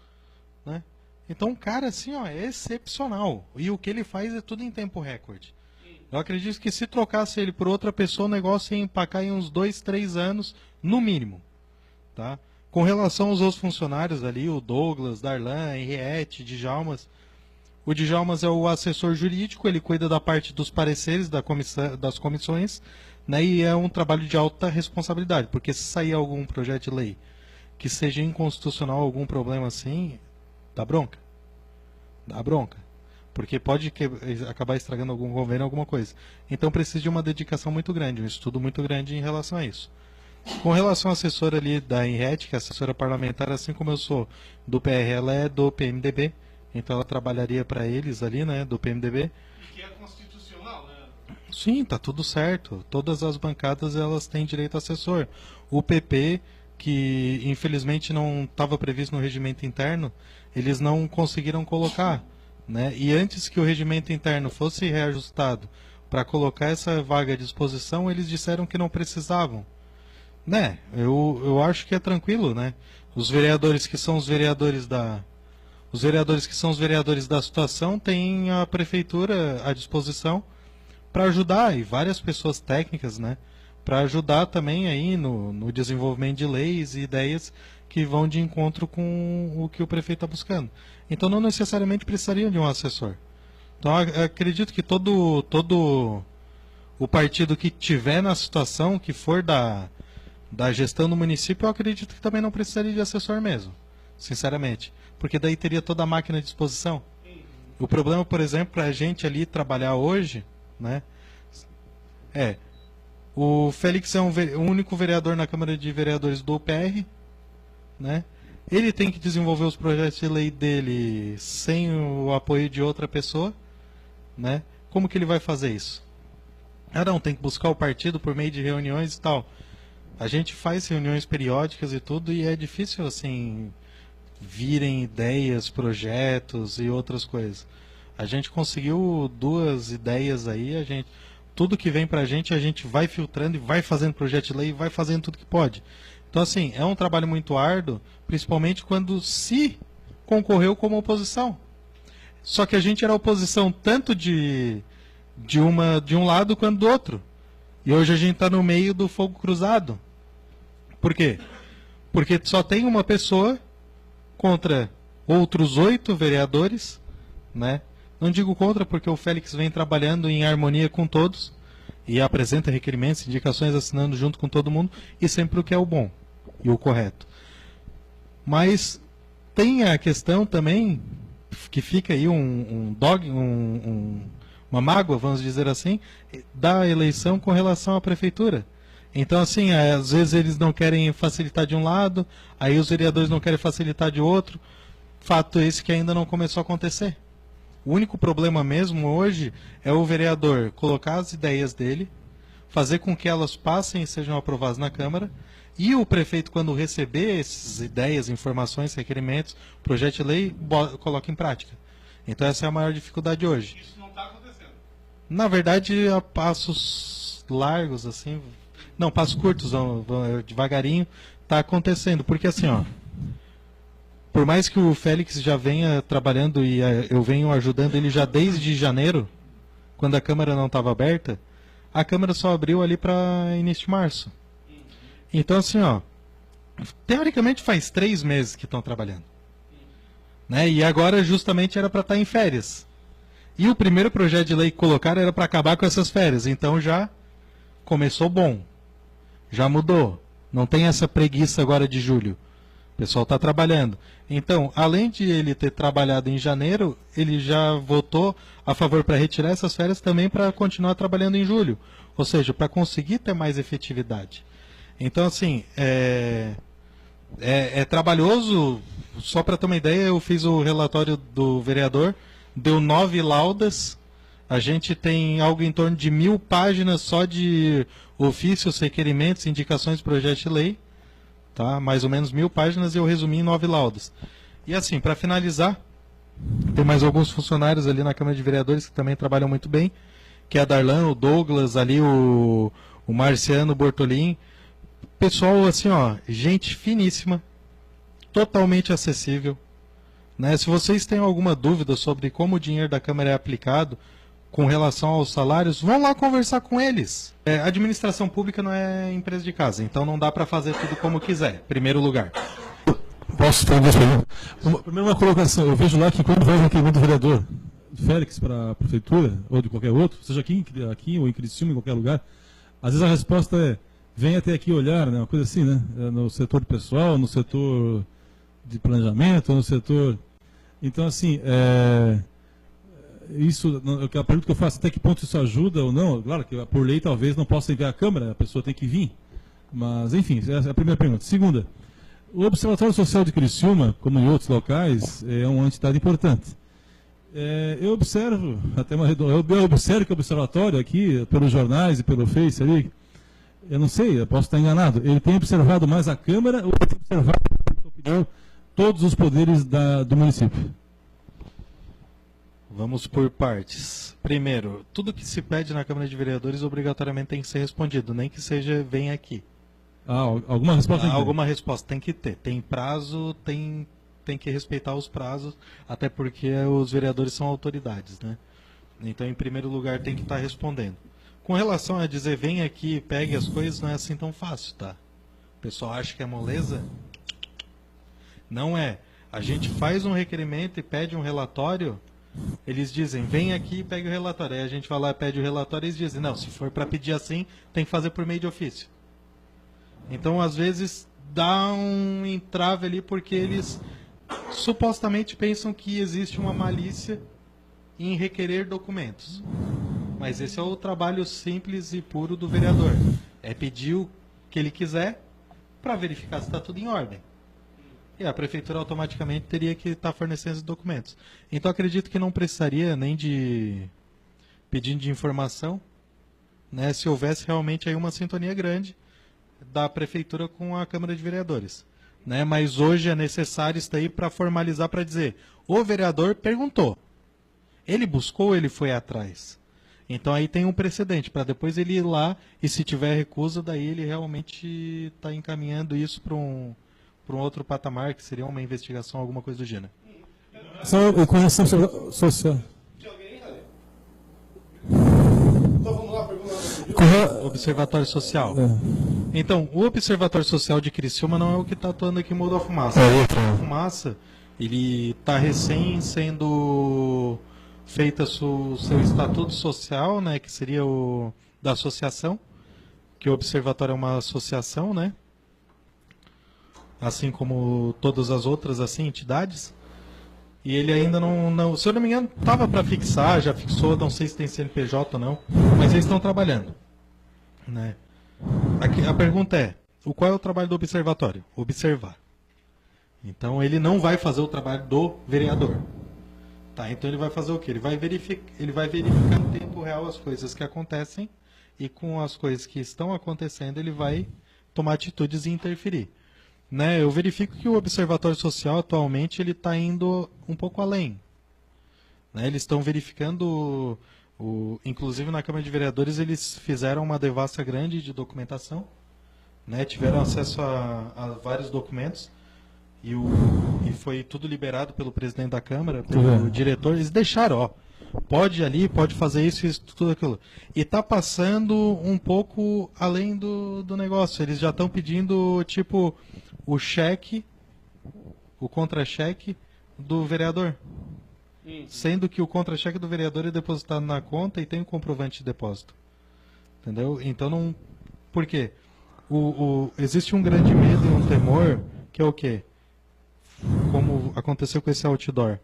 né? Então o cara assim, ó, é excepcional, e o que ele faz é tudo em tempo recorde. Eu acredito que se trocasse ele por outra pessoa, o negócio ia empacar em uns 2, 3 anos, no mínimo. Tá? Com relação aos outros funcionários ali, o Douglas, Darlan, Henriette, Djalmas. O Djalmas é o assessor jurídico, ele cuida da parte dos pareceres das comissões, né, e é um trabalho de alta responsabilidade, porque se sair algum projeto de lei que seja inconstitucional, algum problema assim, dá bronca. Dá bronca. Porque pode acabar estragando algum convênio, alguma coisa. Então precisa de uma dedicação muito grande, um estudo muito grande em relação a isso. Com relação à assessora ali da Henriette, que é assessora parlamentar, assim como eu sou do PR, ela é do PMDB, então ela trabalharia para eles ali, né, do PMDB. E que é constitucional, né? Sim, tá tudo certo. Todas as bancadas elas têm direito a assessor. O PP, que infelizmente não estava previsto no regimento interno, eles não conseguiram colocar. Né? E antes que o regimento interno fosse reajustado para colocar essa vaga à disposição, eles disseram que não precisavam. Né? Eu acho que é tranquilo, né? Os vereadores que são os vereadores da situação têm a prefeitura à disposição para ajudar, e várias pessoas técnicas, né? Para ajudar também aí no desenvolvimento de leis e ideias que vão de encontro com o que o prefeito está buscando. Então não necessariamente precisariam de um assessor. Então acredito que todo o partido que tiver na situação, que for da gestão do município, eu acredito que também não precisaria de assessor mesmo, sinceramente. Porque daí teria toda a máquina à disposição. O problema, por exemplo, para a gente ali trabalhar hoje, né, o Félix é o único vereador na Câmara de Vereadores do PR, né? Ele tem que desenvolver os projetos de lei dele sem o apoio de outra pessoa, né? Como que ele vai fazer isso? Não, tem que buscar o partido por meio de reuniões e tal. A gente faz reuniões periódicas e tudo, e é difícil, assim, virem ideias, projetos e outras coisas. A gente conseguiu 2 ideias aí, tudo que vem pra gente, a gente vai filtrando e vai fazendo projeto de lei e vai fazendo tudo que pode. Então, assim, é um trabalho muito árduo, principalmente quando se concorreu como oposição. Só que a gente era oposição tanto de um lado quanto do outro. E hoje a gente está no meio do fogo cruzado. Por quê? Porque só tem uma pessoa contra outros 8 vereadores, né? Não digo contra porque o Félix vem trabalhando em harmonia com todos e apresenta requerimentos, indicações, assinando junto com todo mundo, e sempre o que é o bom e o correto. Mas tem a questão também que fica aí uma mágoa, vamos dizer assim, da eleição com relação à prefeitura. Então, assim, às vezes eles não querem facilitar de um lado, aí os vereadores não querem facilitar de outro. Fato esse que ainda não começou a acontecer. O único problema mesmo hoje é o vereador colocar as ideias dele, fazer com que elas passem e sejam aprovadas na Câmara, e o prefeito, quando receber essas ideias, informações, requerimentos, projeto de lei, coloca em prática. Então essa é a maior dificuldade hoje. Isso não está acontecendo. Na verdade, a passos largos, assim, não, passos curtos, devagarinho, está acontecendo. Porque assim, ó, por mais que o Félix já venha trabalhando e eu venho ajudando ele já desde janeiro, quando a Câmara não estava aberta, a Câmara só abriu ali para início de março. Então, assim, ó, teoricamente faz 3 meses que estão trabalhando. Né? E agora justamente era para estar em férias. E o primeiro projeto de lei que colocaram era para acabar com essas férias. Então já começou bom. Já mudou. Não tem essa preguiça agora de julho. O pessoal está trabalhando. Então, além de ele ter trabalhado em janeiro, ele já votou a favor para retirar essas férias também para continuar trabalhando em julho. Ou seja, para conseguir ter mais efetividade. Então, assim, é trabalhoso. Só para ter uma ideia, eu fiz o relatório do vereador, deu 9 laudas. A gente tem algo em torno de 1000 páginas só de ofícios, requerimentos, indicações de projeto de lei. Tá? Mais ou menos 1000 páginas e eu resumi em 9 laudas. E assim, para finalizar, tem mais alguns funcionários ali na Câmara de Vereadores que também trabalham muito bem, que é a Darlan, o Douglas, ali o Marciano, o Bortolin. Pessoal, assim, ó, gente finíssima, totalmente acessível. Né? Se vocês têm alguma dúvida sobre como o dinheiro da Câmara é aplicado com relação aos salários, vão lá conversar com eles. A administração pública não é empresa de casa, então não dá para fazer tudo como quiser, em primeiro lugar. Posso ter duas perguntas? Primeiro, uma colocação. Eu vejo lá que quando vai o requerimento do vereador Félix para a prefeitura, ou de qualquer outro, seja aqui ou em Criciúma, em qualquer lugar, às vezes a resposta é: vem até aqui olhar, né? Uma coisa assim, né? No setor de pessoal, no setor de planejamento, no setor... Então, assim, isso, a pergunta que eu faço, até que ponto isso ajuda ou não? Claro que por lei talvez não possa enviar a Câmara, a pessoa tem que vir. Mas, enfim, essa é a primeira pergunta. Segunda, o Observatório Social de Criciúma, como em outros locais, é uma entidade importante. Eu observo, eu observo que o Observatório aqui, pelos jornais e pelo Face ali, eu não sei, eu posso estar enganado, ele tem observado mais a Câmara ou tem observado, na sua opinião, todos os poderes do município? Vamos por partes. Primeiro, tudo que se pede na Câmara de Vereadores obrigatoriamente tem que ser respondido, nem que seja vem aqui. Alguma resposta? Alguma resposta tem que ter. Tem prazo, tem que respeitar os prazos, até porque os vereadores são autoridades, né? Então, em primeiro lugar, tem que estar respondendo. Com relação a dizer vem aqui, pegue as coisas, não é assim tão fácil, tá? O pessoal acha que é moleza? Não é. A gente faz um requerimento e pede um relatório, eles dizem, vem aqui e pegue o relatório. Aí a gente vai lá e pede o relatório e eles dizem, não, se for para pedir assim, tem que fazer por meio de ofício. Então, às vezes, dá um entrave ali porque eles supostamente pensam que existe uma malícia em requerer documentos. Mas esse é o trabalho simples e puro do vereador. É pedir o que ele quiser para verificar se está tudo em ordem. E a prefeitura automaticamente teria que estar fornecendo esses documentos. Então acredito que não precisaria nem de pedido de informação, né, se houvesse realmente aí uma sintonia grande da prefeitura com a Câmara de Vereadores. Né? Mas hoje é necessário isso daí para formalizar, para dizer, o vereador perguntou. Ele buscou, ele foi atrás. Então aí tem um precedente, para depois ele ir lá e se tiver recusa, daí ele realmente está encaminhando isso para um outro patamar, que seria uma investigação, alguma coisa do gênero. Com relação social. Então vamos lá, pergunta. Observatório Social. Então, o Observatório Social de Criciúma não é o que está atuando aqui em Morro da Fumaça. O Fumaça, ele está recém sendo feita seu estatuto social, né, que seria o da associação, que o Observatório é uma associação, né, assim como todas as outras assim, entidades. E ele ainda não se eu não me engano, estava para fixar, já fixou, não sei se tem CNPJ ou não, mas eles estão trabalhando. Né? Aqui, a pergunta é, qual é o trabalho do observatório? Observar. Então ele não vai fazer o trabalho do vereador. Tá, então ele vai fazer o quê? Ele vai verificar em tempo real as coisas que acontecem e com as coisas que estão acontecendo ele vai tomar atitudes e interferir. Né? Eu verifico que o Observatório Social atualmente ele está indo um pouco além. Né? Eles estão verificando, inclusive na Câmara de Vereadores eles fizeram uma devassa grande de documentação, né? Tiveram acesso a vários documentos e foi tudo liberado pelo presidente da Câmara, pelo diretor. Eles deixaram, ó, pode ir ali, pode fazer isso, tudo aquilo. E está passando um pouco além do negócio. Eles já estão pedindo, tipo, o cheque, o contra-cheque do vereador. Sendo que o contra-cheque do vereador é depositado na conta e tem um comprovante de depósito. Entendeu? Então não... Por quê? Existe um grande medo e um temor, que é o quê? Como aconteceu com esse outdoor.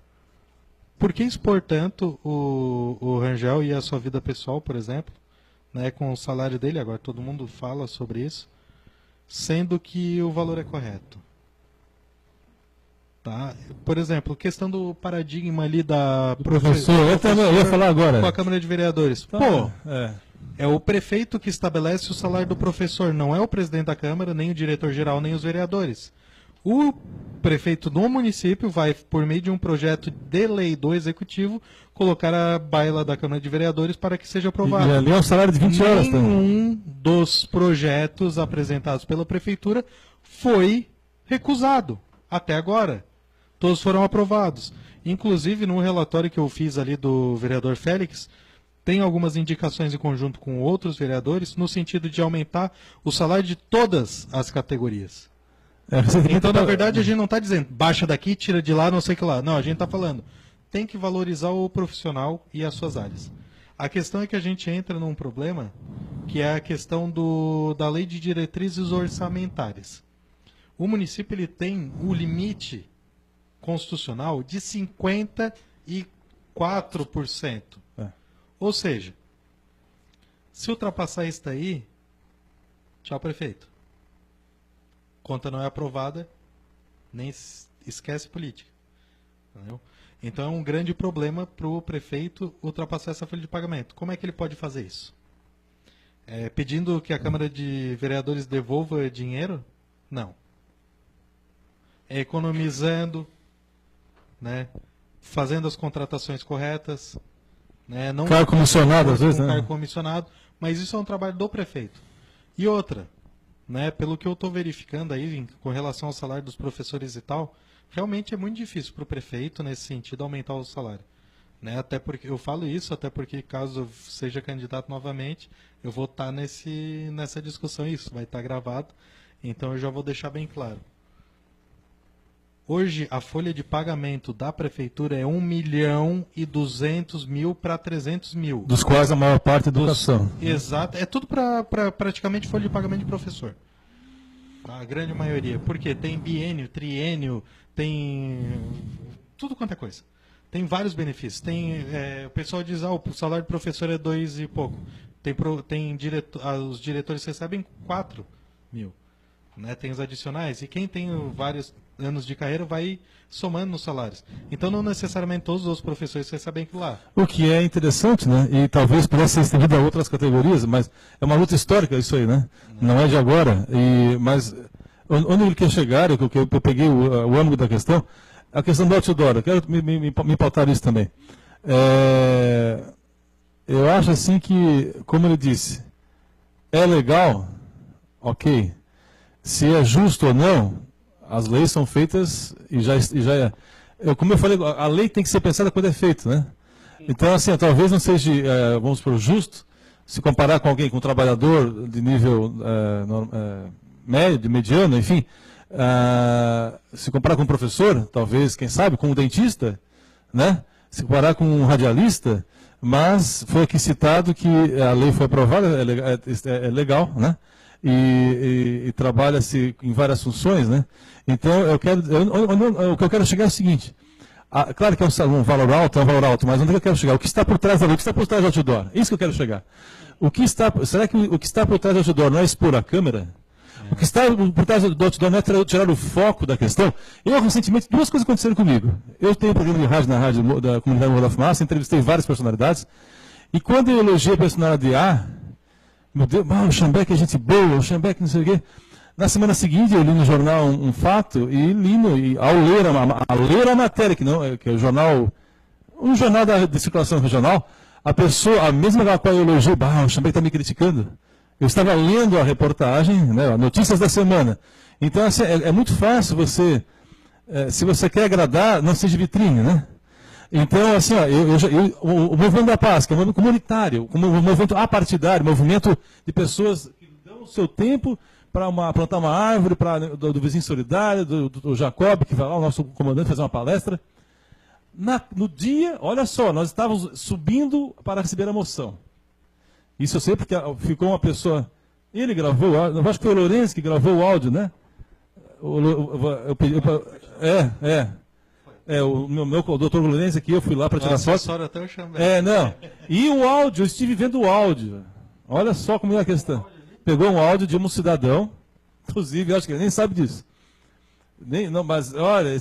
Por que expor tanto o Rangel e a sua vida pessoal, por exemplo, né, com o salário dele, agora todo mundo fala sobre isso, sendo que o valor é correto? Tá? Por exemplo, questão do paradigma ali da professor, eu ia falar agora. Com a Câmara de Vereadores. Tá, pô, é o prefeito que estabelece o salário do professor, não é o presidente da Câmara, nem o diretor-geral, nem os vereadores. O prefeito do município vai, por meio de um projeto de lei do executivo, colocar a baila da Câmara de Vereadores para que seja aprovado. E ali é um salário de 20 horas também. Nenhum dos projetos apresentados pela prefeitura foi recusado até agora. Todos foram aprovados. Inclusive, no relatório que eu fiz ali do vereador Félix, tem algumas indicações em conjunto com outros vereadores no sentido de aumentar o salário de todas as categorias. Então, na verdade, a gente não está dizendo baixa daqui, tira de lá, não sei o que lá. Não, a gente está falando tem que valorizar o profissional e as suas áreas. A questão é que a gente entra num problema que é a questão da lei de diretrizes orçamentárias. O município ele tem o limite constitucional de 54%. Ou seja, se ultrapassar isso daí, tchau, prefeito. Conta não é aprovada, nem esquece política. Entendeu? Então é um grande problema para o prefeito ultrapassar essa folha de pagamento. Como é que ele pode fazer isso? Pedindo que a Câmara de Vereadores devolva dinheiro? Não. Economizando, né? Fazendo as contratações corretas, né? Não cargo comissionado, às vezes, né? Cargo comissionado, mas isso é um trabalho do prefeito. E outra, né? Pelo que eu estou verificando aí, com relação ao salário dos professores e tal, realmente é muito difícil para o prefeito, nesse sentido, aumentar o salário. Né? Até porque eu falo isso, até porque caso eu seja candidato novamente, eu vou estar nessa discussão, isso vai estar gravado, então eu já vou deixar bem claro. Hoje, a folha de pagamento da prefeitura é 1.200.000 para 300.000. Dos quais a maior parte é educação. Exato. É tudo para praticamente folha de pagamento de professor. A grande maioria. Porque tem biênio, triênio, tem tudo quanto é coisa. Tem vários benefícios. O pessoal diz, o salário do professor é 2 e pouco. Os diretores recebem 4.000. Né? Tem os adicionais. E quem tem vários anos de carreira vai somando nos salários. Então não necessariamente todos os professores recebem aquilo lá. O que é interessante, né? E talvez pudesse ser estendido a outras categorias, mas é uma luta histórica isso aí, né? Não é de agora. Mas onde ele quer chegar, eu peguei o âmbito da questão, a questão do outdoor. Eu quero me pautar isso também. Eu acho assim que, como ele disse, é legal, ok. Se é justo ou não, as leis são feitas e já como eu falei, a lei tem que ser pensada quando é feita, né? Então, assim, talvez não seja, vamos supor, justo se comparar com alguém, com um trabalhador de nível médio, mediano, enfim, se comparar com um professor, talvez, quem sabe, com um dentista, né? Se comparar com um radialista, mas foi aqui citado que a lei foi aprovada, é legal, né? E trabalha-se em várias funções, né? Então, o que eu quero chegar é o seguinte: Claro que é um valor alto, mas onde é que eu quero chegar? O que está por trás do outdoor? Isso que eu quero chegar. Será que o que está por trás do outdoor não é expor a câmera? O que está por trás do outdoor não é tirar o foco da questão? Recentemente, duas coisas aconteceram comigo. Eu tenho um programa de rádio na rádio da comunidade Morro da Fumaça, entrevistei várias personalidades, e quando eu elogiei a personalidade A, meu Deus, o Schambeck é gente boa, o Schambeck não sei o quê. Na semana seguinte, eu li no jornal um fato, e ao ler a matéria, que é um jornal de circulação regional, a mesma com a qual eu elogiei, o Schambeck está me criticando. Eu estava lendo a reportagem, né, notícias da semana. Então, assim, é muito fácil você, se você quer agradar, não seja vitrine, né? Então, assim, o movimento da paz, que é um movimento comunitário, um movimento apartidário, um movimento de pessoas que dão o seu tempo para plantar uma árvore do vizinho solidário, do Jacob, que vai lá, o nosso comandante, fazer uma palestra. No dia, olha só, nós estávamos subindo para receber a moção. Isso eu sei porque ficou uma pessoa... Ele gravou, eu acho que foi o Lourenço que gravou o áudio, né? O doutor Lourenço aqui, eu fui lá para tirar foto. Até o não. E o áudio, eu estive vendo o áudio. Olha só como é a questão. Pegou um áudio de um cidadão, inclusive, acho que ele nem sabe disso. Mas, olha,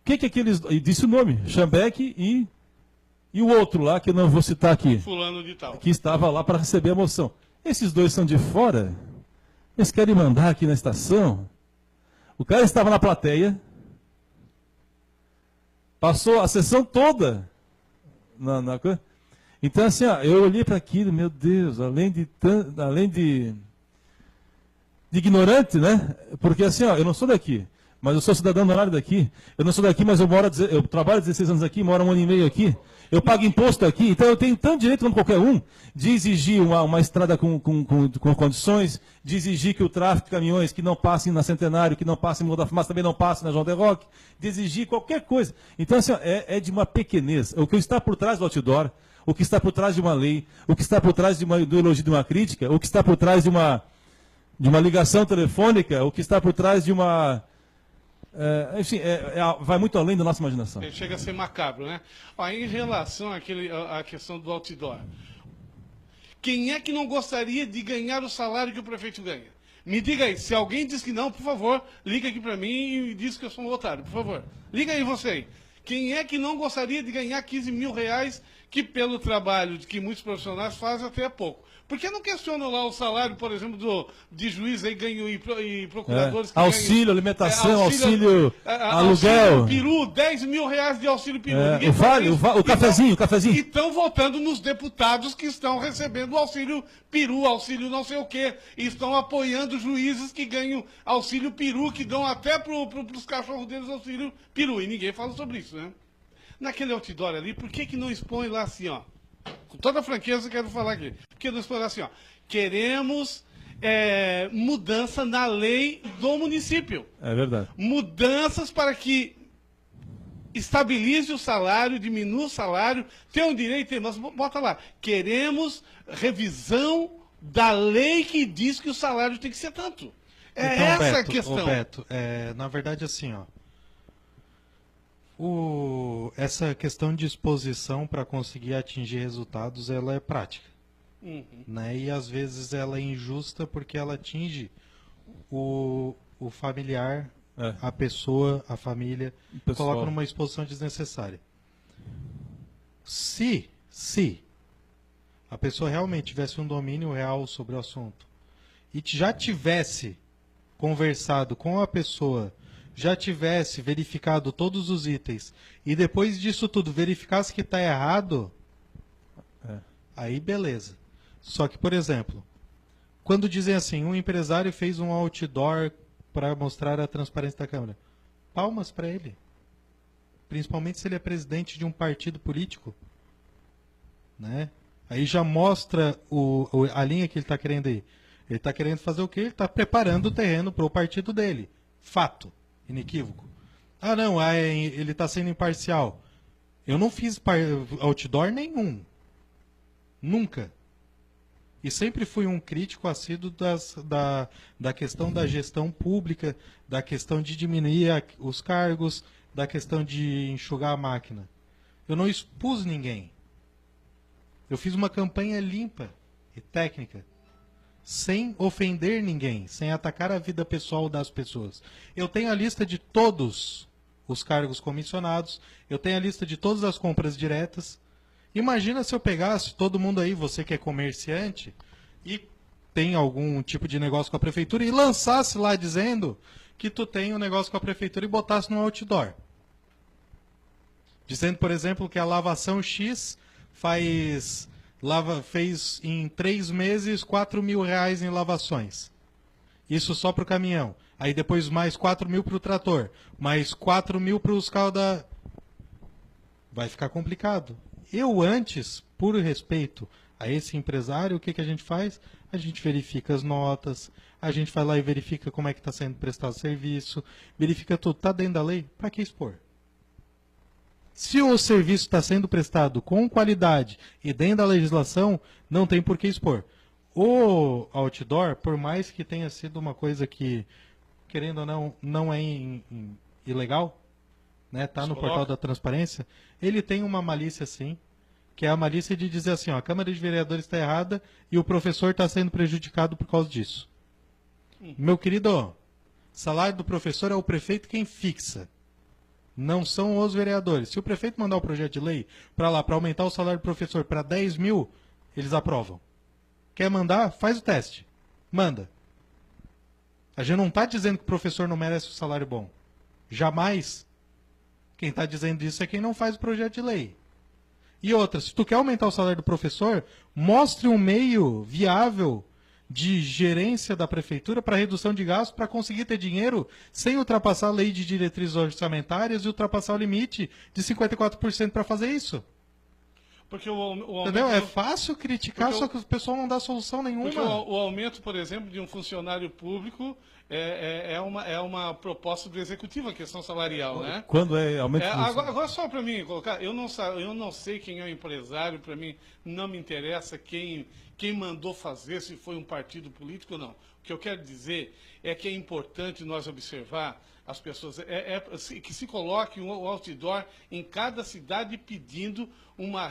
que aqueles... Disse o nome, Schambeck e o outro lá, que eu não vou citar aqui. Fulano de tal. Que estava lá para receber a moção. Esses dois são de fora? Eles querem mandar aqui na estação? O cara estava na plateia, passou a sessão toda na coisa. Então, assim, eu olhei para aquilo, meu Deus, além de ignorante, né? Porque, assim, eu não sou daqui, mas eu sou cidadão honorário daqui. Eu não sou daqui, mas eu trabalho 16 anos aqui, moro 1 ano e meio aqui. Eu pago imposto aqui, então eu tenho tanto direito como qualquer um de exigir uma estrada com condições, de exigir que o tráfego de caminhões que não passem na Centenário, que não passem em Morro da Fumaça, também não passem na João de Roque, de exigir qualquer coisa. Então, assim, é de uma pequenez. O que está por trás do outdoor, o que está por trás de uma lei, o que está por trás do elogio de uma crítica, o que está por trás de uma ligação telefônica, o que está por trás de uma... enfim, vai muito além da nossa imaginação. Chega a ser macabro, né? Em relação à questão do outdoor, quem é que não gostaria de ganhar o salário que o prefeito ganha? Me diga aí, se alguém diz que não, por favor, liga aqui para mim e diz que eu sou um otário, por favor. Liga aí você aí. Quem é que não gostaria de ganhar 15 mil reais, que pelo trabalho que muitos profissionais fazem até é pouco? Por que não questionam lá o salário, por exemplo, de juiz aí ganham e procuradores que auxílio, ganham, alimentação, auxílio aluguel. Auxílio peru, 10 mil reais de auxílio peru. O cafezinho. E estão votando nos deputados que estão recebendo o auxílio peru, auxílio não sei o quê. E estão apoiando juízes que ganham auxílio peru, que dão até para os cachorros deles auxílio peru. E ninguém fala sobre isso, né? Naquele outdoor ali, por que não expõe lá assim, ó? Com toda a franqueza eu quero falar aqui. Por que não expõe lá assim, ó? Queremos mudança na lei do município. É verdade. Mudanças para que estabilize o salário, diminua o salário, tem um direito, mas bota lá. Queremos revisão da lei que diz que o salário tem que ser tanto. Essa a questão. Beto, na verdade, assim, ó. Essa questão de exposição para conseguir atingir resultados, ela é prática. Uhum. Né? E às vezes ela é injusta porque ela atinge o familiar, a pessoa, a família, coloca numa exposição desnecessária. Se a pessoa realmente tivesse um domínio real sobre o assunto e já tivesse conversado com a pessoa, já tivesse verificado todos os itens e depois disso tudo verificasse que está errado, aí beleza. Só que, por exemplo, quando dizem assim, um empresário fez um outdoor para mostrar a transparência da Câmara, palmas para ele. Principalmente se ele é presidente de um partido político. Né? Aí já mostra a linha que ele está querendo ir. Ele está querendo fazer o quê? Ele está preparando o terreno para o partido dele. Fato. Inequívoco. Ah, não, ele está sendo imparcial. Eu não fiz outdoor nenhum. Nunca. E sempre fui um crítico assíduo da questão da gestão pública, da questão de diminuir os cargos, da questão de enxugar a máquina. Eu não expus ninguém. Eu fiz uma campanha limpa e técnica, sem ofender ninguém, sem atacar a vida pessoal das pessoas. Eu tenho a lista de todos os cargos comissionados, eu tenho a lista de todas as compras diretas. Imagina se eu pegasse todo mundo aí, você que é comerciante, e tem algum tipo de negócio com a prefeitura, e lançasse lá dizendo que tu tem um negócio com a prefeitura e botasse no outdoor. Dizendo, por exemplo, que a lavação X fez em 3 meses R$4.000 em lavações. Isso só para o caminhão. Aí depois mais 4.000 para o trator. Mais 4.000 para os carros da... Vai ficar complicado. Eu antes, por respeito a esse empresário, o que, que a gente faz? A gente verifica as notas, a gente vai lá e verifica como é que está sendo prestado o serviço, verifica tudo. Está dentro da lei? Para que expor? Se o serviço está sendo prestado com qualidade e dentro da legislação, não tem por que expor. O outdoor, por mais que tenha sido uma coisa que, querendo ou não, não é ilegal, né? Tá no portal da transparência, ele tem uma malícia sim, que é a malícia de dizer assim, ó, a Câmara de Vereadores está errada e o professor está sendo prejudicado por causa disso. Meu querido, salário do professor é o prefeito quem fixa. Não são os vereadores. Se o prefeito mandar o projeto de lei para lá, para aumentar o salário do professor para 10 mil, eles aprovam. Quer mandar? Faz o teste. Manda. A gente não está dizendo que o professor não merece um salário bom. Jamais. Quem está dizendo isso é quem não faz o projeto de lei. E outra, se tu quer aumentar o salário do professor, mostre um meio viável de gerência da prefeitura para redução de gastos, para conseguir ter dinheiro sem ultrapassar a lei de diretrizes orçamentárias e ultrapassar o limite de 54% para fazer isso. Porque o entendeu? É fácil criticar, só que o pessoal não dá solução nenhuma. Porque o aumento, por exemplo, de um funcionário público é uma proposta do executivo, a questão salarial, né? Quando é aumento de agora só para mim colocar, eu não sei quem é o empresário, para mim não me interessa quem mandou fazer, se foi um partido político ou não. O que eu quero dizer é que é importante nós observar as pessoas, que se coloque um outdoor em cada cidade pedindo uma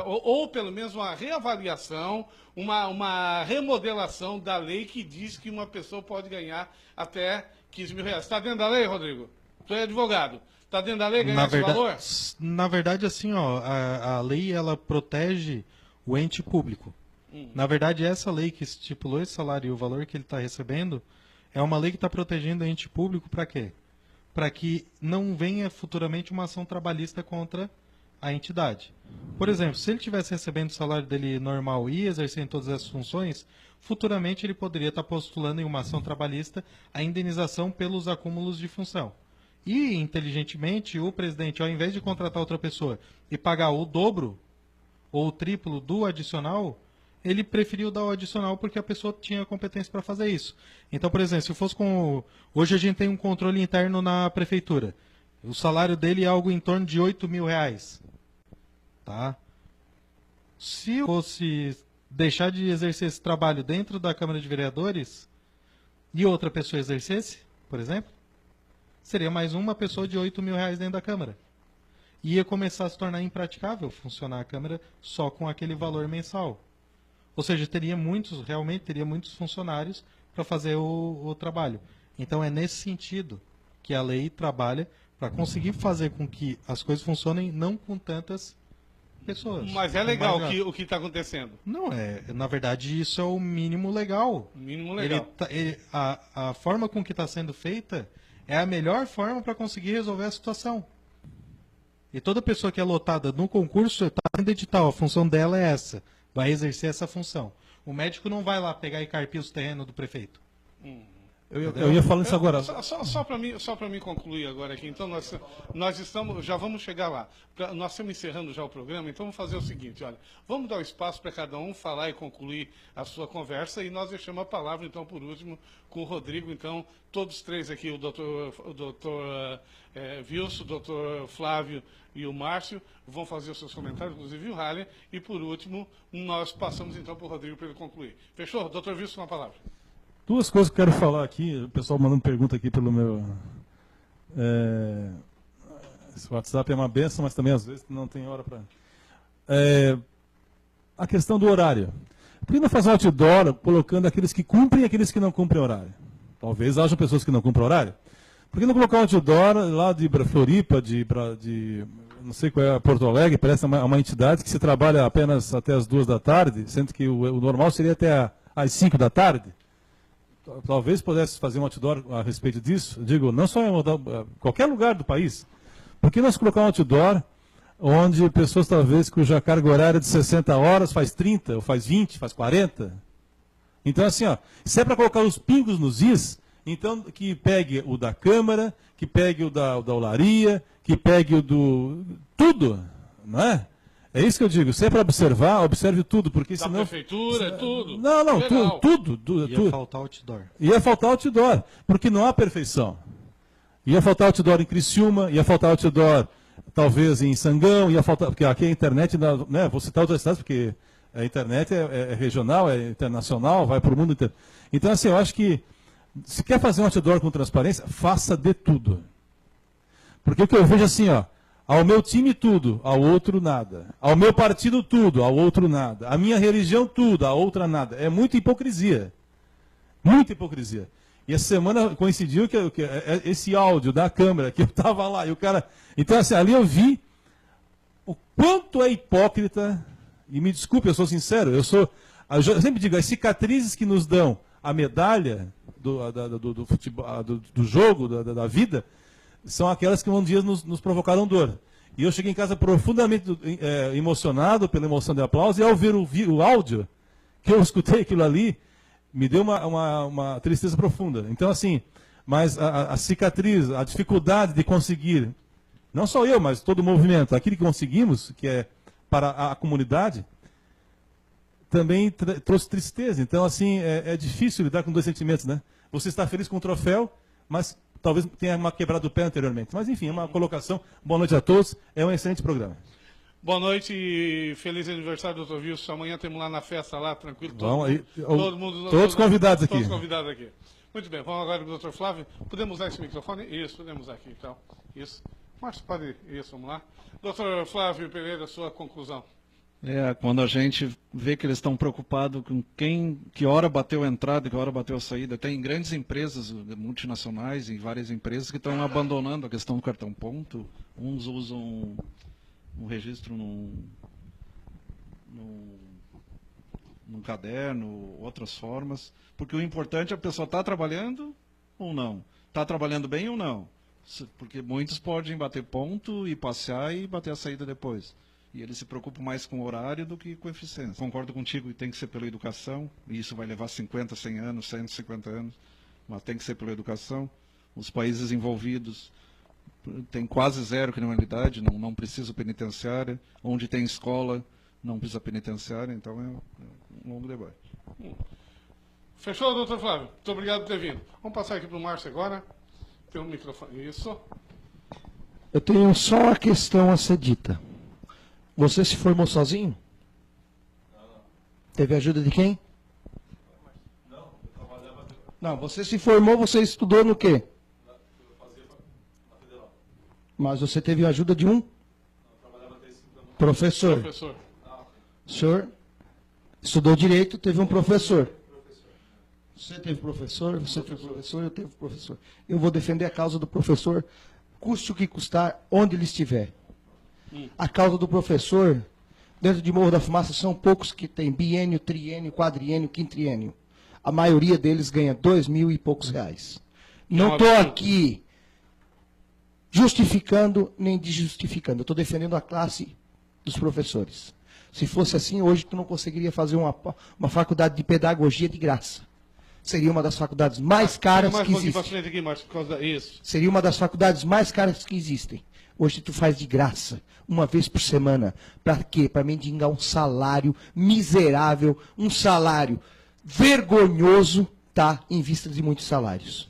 ou pelo menos uma reavaliação, uma remodelação da lei que diz que uma pessoa pode ganhar até R$15.000. Está dentro da lei, Rodrigo? Tu é advogado. Está dentro da lei ganhar esse valor? Na verdade, assim, ó, a lei ela protege o ente público. Na verdade, essa lei que estipulou esse salário e o valor que ele está recebendo é uma lei que está protegendo o ente público para quê? Para que não venha futuramente uma ação trabalhista contra a entidade. Por exemplo, se ele estivesse recebendo o salário dele normal e exercendo todas essas funções, futuramente ele poderia estar postulando em uma ação trabalhista a indenização pelos acúmulos de função. E, inteligentemente, o presidente, ao invés de contratar outra pessoa e pagar o dobro ou o triplo do adicional, ele preferiu dar o adicional porque a pessoa tinha competência para fazer isso. Então, por exemplo, se fosse hoje a gente tem um controle interno na prefeitura. O salário dele é algo em torno de R$8.000. Tá? Se fosse deixar de exercer esse trabalho dentro da Câmara de Vereadores e outra pessoa exercesse, por exemplo, seria mais uma pessoa de R$8.000 dentro da Câmara. Ia começar a se tornar impraticável funcionar a Câmara só com aquele valor mensal. Ou seja, realmente teria muitos funcionários para fazer o trabalho. Então é nesse sentido que a lei trabalha para conseguir fazer com que as coisas funcionem não com tantas pessoas. Mas é legal o que está acontecendo. Não, na verdade isso é o mínimo legal. Mínimo legal. A forma com que está sendo feita é a melhor forma para conseguir resolver a situação. E toda pessoa que é lotada no concurso está dentro do edital, a função dela é essa. Vai exercer essa função. O médico não vai lá pegar e carpir os terrenos do prefeito. Eu ia falando isso agora. Só para mim concluir agora aqui. Então, nós estamos, já vamos chegar lá. Nós estamos encerrando já o programa, então vamos fazer o seguinte, olha, vamos dar o espaço para cada um falar e concluir a sua conversa e nós deixamos a palavra, então, por último, com o Rodrigo. Então, todos três aqui, o doutor Wilson, o doutor Flávio e o Márcio, vão fazer os seus comentários, inclusive o Haller, e por último, nós passamos então para o Rodrigo para ele concluir. Fechou? Doutor Wilson, com a palavra. Duas coisas que eu quero falar aqui, o pessoal mandando pergunta aqui pelo meu... Esse WhatsApp é uma benção, mas também às vezes não tem hora para... A questão do horário. Por que não fazer um outdoor colocando aqueles que cumprem e aqueles que não cumprem horário? Talvez haja pessoas que não cumprem horário. Por que não colocar um outdoor lá de Floripa, de não sei qual é, Porto Alegre, parece uma entidade que se trabalha apenas até as 2 da tarde, sendo que o normal seria até às 5 da tarde? Talvez pudesse fazer um outdoor a respeito disso. Eu digo, não só em qualquer lugar do país. Por que nós colocar um outdoor onde pessoas, talvez, cuja carga horária de 60 horas faz 30, ou faz 20, faz 40? Então, assim, ó, se é para colocar os pingos nos is, então que pegue o da Câmara, que pegue o da olaria, que pegue o do... tudo, não é? É isso que eu digo. Se é para observar, observe tudo, porque senão... Da prefeitura, tudo. Não, Legal. tudo. Ia faltar outdoor. Ia faltar outdoor, porque não há perfeição. Ia faltar outdoor em Criciúma, ia faltar outdoor talvez em Sangão, ia faltar... Porque aqui a internet, né, vou citar outras cidades, porque a internet é regional, é internacional, vai para o mundo inteiro. Então, assim, eu acho que se quer fazer um outdoor com transparência, faça de tudo. Porque o que eu vejo assim, ó, ao meu time tudo, ao outro nada. Ao meu partido tudo, ao outro nada. A minha religião tudo, a outra nada. É muita hipocrisia. Muita hipocrisia. E essa semana coincidiu que esse áudio da Câmara, que eu estava lá, e o cara... Então, assim, ali eu vi o quanto é hipócrita, e me desculpe, eu sou sincero, eu sempre digo, as cicatrizes que nos dão a medalha do futebol, do jogo, da vida, são aquelas que um dia nos provocaram dor. E eu cheguei em casa profundamente emocionado pela emoção de aplauso, e ao ver o áudio, que eu escutei aquilo ali, me deu uma tristeza profunda. Então, assim, mas a cicatriz, a dificuldade de conseguir, não só eu, mas todo o movimento, aquilo que conseguimos, que é para a comunidade, também trouxe tristeza. Então, assim, é difícil lidar com dois sentimentos, né? Você está feliz com o troféu, mas talvez tenha quebrado o pé anteriormente. Mas, enfim, é uma colocação. Boa noite a todos. É um excelente programa. Boa noite e feliz aniversário, doutor Wilson. Amanhã temos lá na festa, lá, tranquilo. Todo mundo, todos convidados aqui. Todos convidados aqui. Muito bem, vamos agora para o doutor Flávio. Podemos usar esse microfone? Isso, podemos usar aqui, então. Isso. Márcio, pode... Isso, vamos lá. Doutor Flávio Pereira, sua conclusão. Quando a gente vê que eles estão preocupados com que hora bateu a entrada, que hora bateu a saída. Tem grandes empresas multinacionais e várias empresas que estão abandonando a questão do cartão ponto. Uns usam um registro num caderno, outras formas. Porque o importante é a pessoa estar trabalhando ou não. Está trabalhando bem ou não. Porque muitos podem bater ponto e passear e bater a saída depois. E eles se preocupam mais com o horário do que com a eficiência. Concordo contigo que tem que ser pela educação, e isso vai levar 50, 100 anos, 150 anos, mas tem que ser pela educação. Os países envolvidos têm quase zero criminalidade, não precisa penitenciária. Onde tem escola, não precisa penitenciária, então é um longo debate. Fechou, doutor Flávio? Muito obrigado por ter vindo. Vamos passar aqui para o Márcio agora. Tem um microfone. Isso. Eu tenho só uma questão a ser dita. Você se formou sozinho? Não. Teve ajuda de quem? Não, eu trabalhava... Não, você se formou, você estudou no quê? Eu fazia na Federal. Mas você teve ajuda de um? Não, eu trabalhava até 5 da manhã. Professor. Professor. O senhor estudou Direito, teve um professor. Você teve professor, você teve professor, eu teve professor. Eu vou defender a causa do professor, custe o que custar, onde ele estiver. A causa do professor, dentro de Morro da Fumaça, são poucos que têm biênio, triênio, quadriênio, quintriênio. A maioria deles ganha 2.000 e poucos reais. Não estou aqui justificando nem desjustificando. Eu estou defendendo a classe dos professores. Se fosse assim, hoje tu não conseguiria fazer uma faculdade de pedagogia de graça. Seria uma das faculdades mais caras que existem. Aqui, Márcio, por causa disso. Seria uma das faculdades mais caras que existem. Hoje tu faz de graça, uma vez por semana. Para quê? Para mendigar um salário miserável, um salário vergonhoso, tá? Em vista de muitos salários.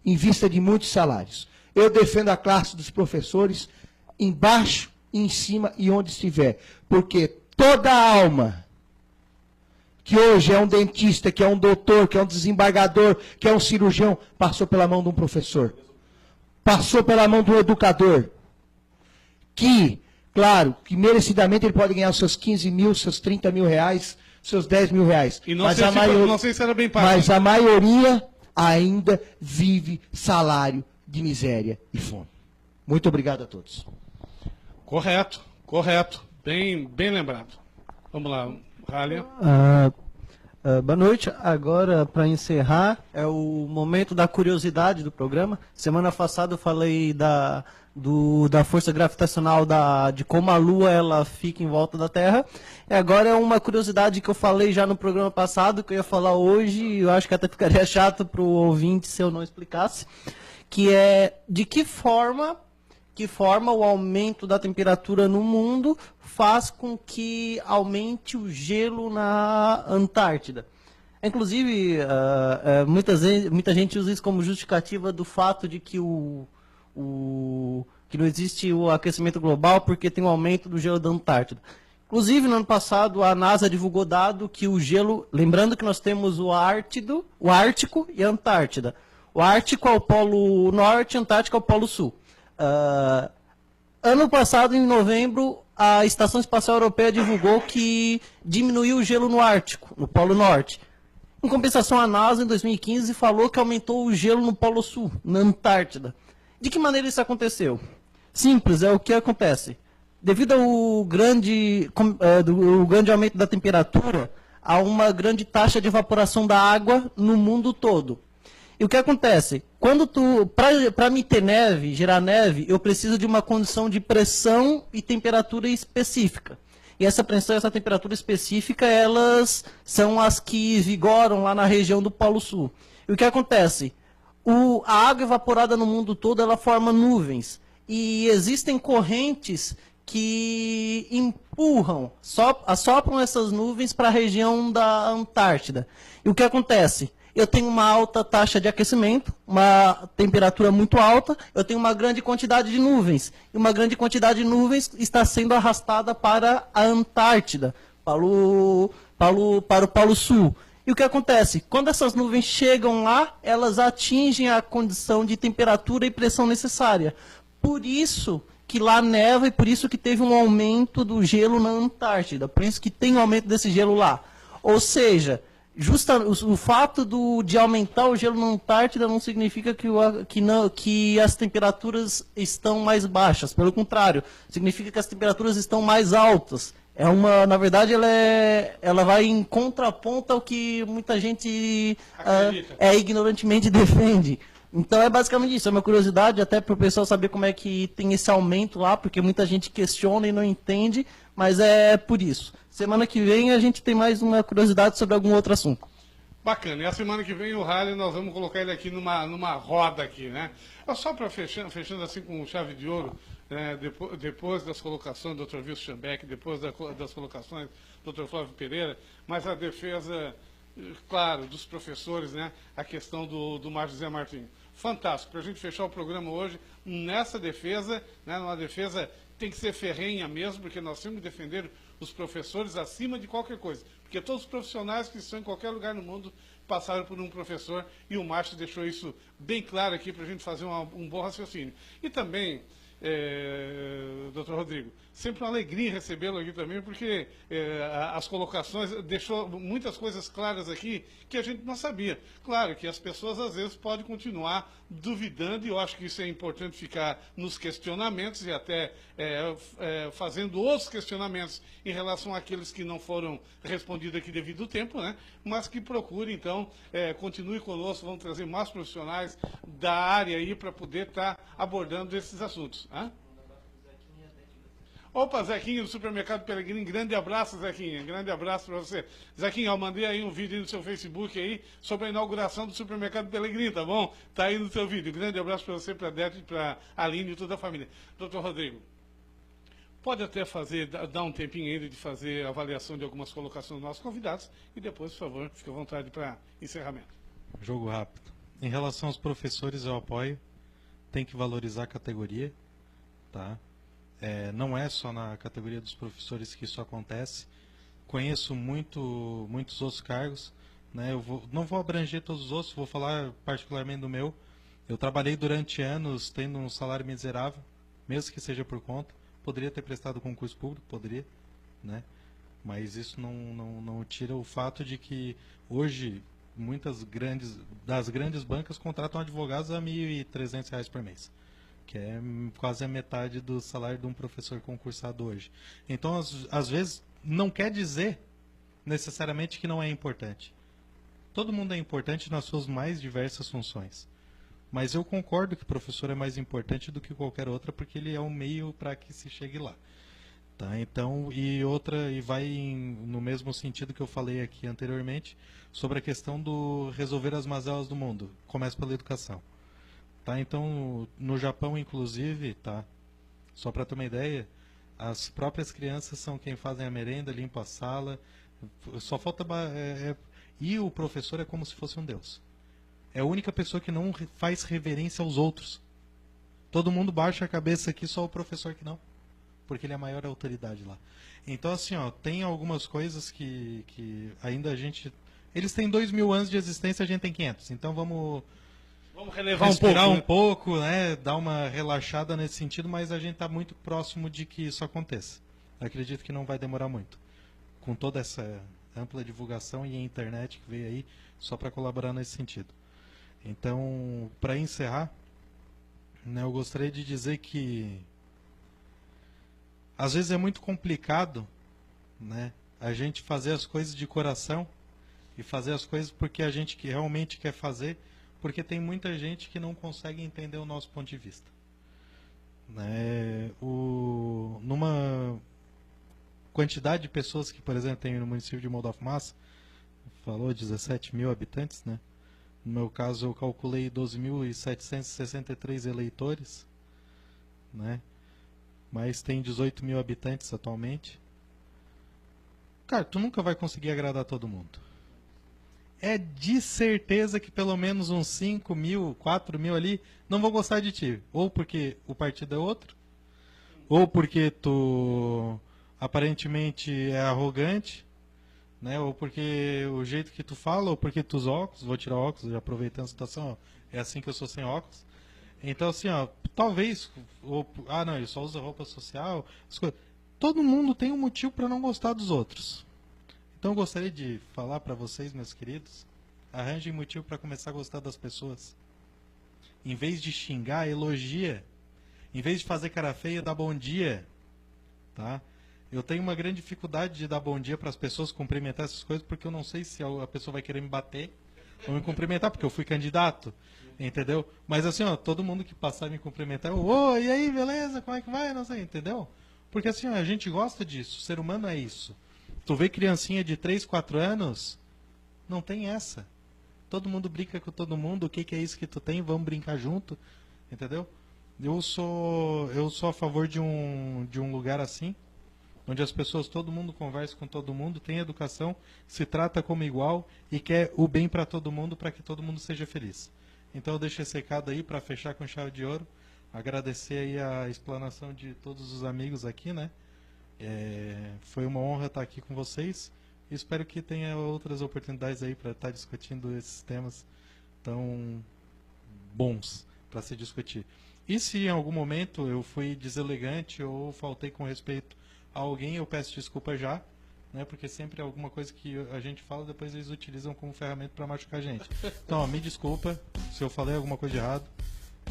Em vista de muitos salários. Eu defendo a classe dos professores embaixo, em cima e onde estiver. Porque toda alma que hoje é um dentista, que é um doutor, que é um desembargador, que é um cirurgião, passou pela mão de um professor. Passou pela mão do educador. que, claro, que merecidamente ele pode ganhar os seus 15 mil, seus 30 mil reais, seus 10 mil reais. E não, sei se era bem pago. Mas a maioria ainda vive salário de miséria e fome. Muito obrigado a todos. Correto, correto. Bem lembrado. Vamos lá, Ralha. Boa noite. Agora, para encerrar, é o momento da curiosidade do programa. Semana passada eu falei da força gravitacional, de como a Lua ela fica em volta da Terra. E agora é uma curiosidade que eu falei já no programa passado, que eu ia falar hoje, e eu acho que até ficaria chato para o ouvinte se eu não explicasse, que é de que forma o aumento da temperatura no mundo faz com que aumente o gelo na Antártida. Inclusive, muita gente usa isso como justificativa do fato de que que não existe o aquecimento global porque tem um aumento do gelo da Antártida. Inclusive, no ano passado, a NASA divulgou dado que o gelo... Lembrando que nós temos o Ártico e a Antártida. O Ártico é o Polo Norte, a Antártica é o Polo Sul. Ano passado, em novembro, a Estação Espacial Europeia divulgou que diminuiu o gelo no Ártico, no Polo Norte. Em compensação, a NASA, em 2015, falou que aumentou o gelo no Polo Sul, na Antártida. De que maneira isso aconteceu? Simples, é o que acontece. Devido ao grande aumento da temperatura, há uma grande taxa de evaporação da água no mundo todo. E o que acontece? Para me ter neve, gerar neve, eu preciso de uma condição de pressão e temperatura específica. E essa pressão e essa temperatura específica, elas são as que vigoram lá na região do Polo Sul. E o que acontece? A água evaporada no mundo todo, ela forma nuvens. E existem correntes que empurram, assopram essas nuvens para a região da Antártida. E o que acontece? Eu tenho uma alta taxa de aquecimento, uma temperatura muito alta, eu tenho uma grande quantidade de nuvens. E uma grande quantidade de nuvens está sendo arrastada para a Antártida, para o Polo Sul. E o que acontece? Quando essas nuvens chegam lá, elas atingem a condição de temperatura e pressão necessária. Por isso que lá neva e por isso que teve um aumento do gelo na Antártida. Por isso que tem um aumento desse gelo lá. Ou seja... o fato de aumentar o gelo na Antártida não significa que as temperaturas estão mais baixas. Pelo contrário, significa que as temperaturas estão mais altas. Na verdade, ela vai em contraponto ao que muita gente ignorantemente defende. Então é basicamente isso, é uma curiosidade até para o pessoal saber como é que tem esse aumento lá, porque muita gente questiona e não entende, mas é por isso. Semana que vem a gente tem mais uma curiosidade sobre algum outro assunto. Bacana. E a semana que vem o Rally nós vamos colocar ele aqui numa roda aqui, né? Só para fechando assim com chave de ouro, né? Depois das colocações do Dr. Wilson Schambeck, depois das colocações do Dr. Flávio Pereira, mas a defesa, claro, dos professores, né? A questão do Márcio José Martins. Fantástico. Para a gente fechar o programa hoje nessa defesa, né? Uma defesa tem que ser ferrenha mesmo, porque nós temos que defender os professores acima de qualquer coisa. Porque todos os profissionais que estão em qualquer lugar no mundo passaram por um professor e o Márcio deixou isso bem claro aqui para a gente fazer um bom raciocínio. E também, Dr. Rodrigo, sempre uma alegria recebê-lo aqui também, porque as colocações deixou muitas coisas claras aqui que a gente não sabia. Claro que as pessoas às vezes podem continuar duvidando, e eu acho que isso é importante ficar nos questionamentos e até fazendo outros questionamentos em relação àqueles que não foram respondidos aqui devido ao tempo, né? Mas que procure, então, continue conosco, vamos trazer mais profissionais da área aí para poder estar abordando esses assuntos. Hã? Opa, Zequinha do Supermercado Pelegrini, grande abraço, Zequinha, grande abraço para você. Zequinha, eu mandei aí um vídeo no seu Facebook aí sobre a inauguração do Supermercado Pelegrini, tá bom? Tá aí no seu vídeo. Grande abraço para você, para a Dete, para a Aline e toda a família. Doutor Rodrigo, pode até dar um tempinho ainda de fazer a avaliação de algumas colocações dos nossos convidados e depois, por favor, fique à vontade para encerramento. Jogo rápido. Em relação aos professores, eu apoio. Tem que valorizar a categoria, tá? Não é só na categoria dos professores que isso acontece. Conheço muitos outros cargos, né? Não vou abranger todos os outros, vou falar particularmente do meu. Eu trabalhei durante anos tendo um salário miserável, mesmo que seja por conta. Poderia ter prestado concurso público, poderia, né? Mas isso não tira o fato de que hoje muitas das grandes bancas contratam advogados a R$ 1.300 por mês, que é quase a metade do salário de um professor concursado hoje. Então, às vezes, não quer dizer necessariamente que não é importante. Todo mundo é importante nas suas mais diversas funções. Mas eu concordo que o professor é mais importante do que qualquer outra, porque ele é o meio para que se chegue lá. Tá? Então, e vai no mesmo sentido que eu falei aqui anteriormente, sobre a questão do resolver as mazelas do mundo. Começa pela educação. Tá? Então, no Japão, inclusive, tá? Só para ter uma ideia, as próprias crianças são quem fazem a merenda, limpam a sala, só falta... E o professor é como se fosse um deus. É a única pessoa que não faz reverência aos outros. Todo mundo baixa a cabeça aqui, só o professor que não. Porque ele é a maior autoridade lá. Então, assim, ó, tem algumas coisas que ainda a gente... Eles têm 2.000 anos de existência, a gente tem 500. Então vamos relevar respirar um pouco, né? Dar uma relaxada nesse sentido, mas a gente está muito próximo de que isso aconteça. Acredito que não vai demorar muito. Com toda essa ampla divulgação e a internet que veio aí, só para colaborar nesse sentido. Então, para encerrar, né, eu gostaria de dizer que às vezes é muito complicado, né, a gente fazer as coisas de coração e fazer as coisas porque a gente realmente quer fazer, porque tem muita gente que não consegue entender o nosso ponto de vista. Né, numa quantidade de pessoas que, por exemplo, tem no município de Morro da Fumaça, falou 17 mil habitantes, né? No meu caso, eu calculei 12.763 eleitores, né? Mas tem 18 mil habitantes atualmente. Cara, tu nunca vai conseguir agradar todo mundo. É de certeza que pelo menos uns 5 mil, 4 mil ali não vão gostar de ti. Ou porque o partido é outro, ou porque tu aparentemente é arrogante, né? Ou porque o jeito que tu fala, ou porque tu usa óculos, vou tirar óculos, já aproveitando a situação, ó, é assim que eu sou sem óculos. Então, assim, ó, talvez, não, ele só usa roupa social, as coisas. Todo mundo tem um motivo para não gostar dos outros. Então, eu gostaria de falar para vocês, meus queridos, arranjem motivo para começar a gostar das pessoas. Em vez de xingar, elogia. Em vez de fazer cara feia, dá bom dia. Tá? Eu tenho uma grande dificuldade de dar bom dia para as pessoas, cumprimentar essas coisas, porque eu não sei se a pessoa vai querer me bater ou me cumprimentar, porque eu fui candidato, entendeu? Mas assim, ó, todo mundo que passar e me cumprimentar, e aí, beleza, como é que vai? Não sei, entendeu? Porque assim, ó, a gente gosta disso, o ser humano é isso. Tu vê criancinha de 3, 4 anos, não tem essa. Todo mundo brinca com todo mundo, o que é isso que tu tem? Vamos brincar junto, entendeu? Eu sou a favor de um lugar assim, onde as pessoas, todo mundo conversa com todo mundo, tem educação, se trata como igual e quer o bem para todo mundo, para que todo mundo seja feliz. Então eu deixo esse recado aí para fechar com chave de ouro, agradecer aí a explanação de todos os amigos aqui, né? Foi uma honra estar aqui com vocês e espero que tenha outras oportunidades aí para estar discutindo esses temas tão bons para se discutir. E se em algum momento eu fui deselegante ou faltei com respeito a alguém, eu peço desculpa já, né, porque sempre é alguma coisa que a gente fala, depois eles utilizam como ferramenta para machucar a gente. Então, ó, me desculpa se eu falei alguma coisa de errado.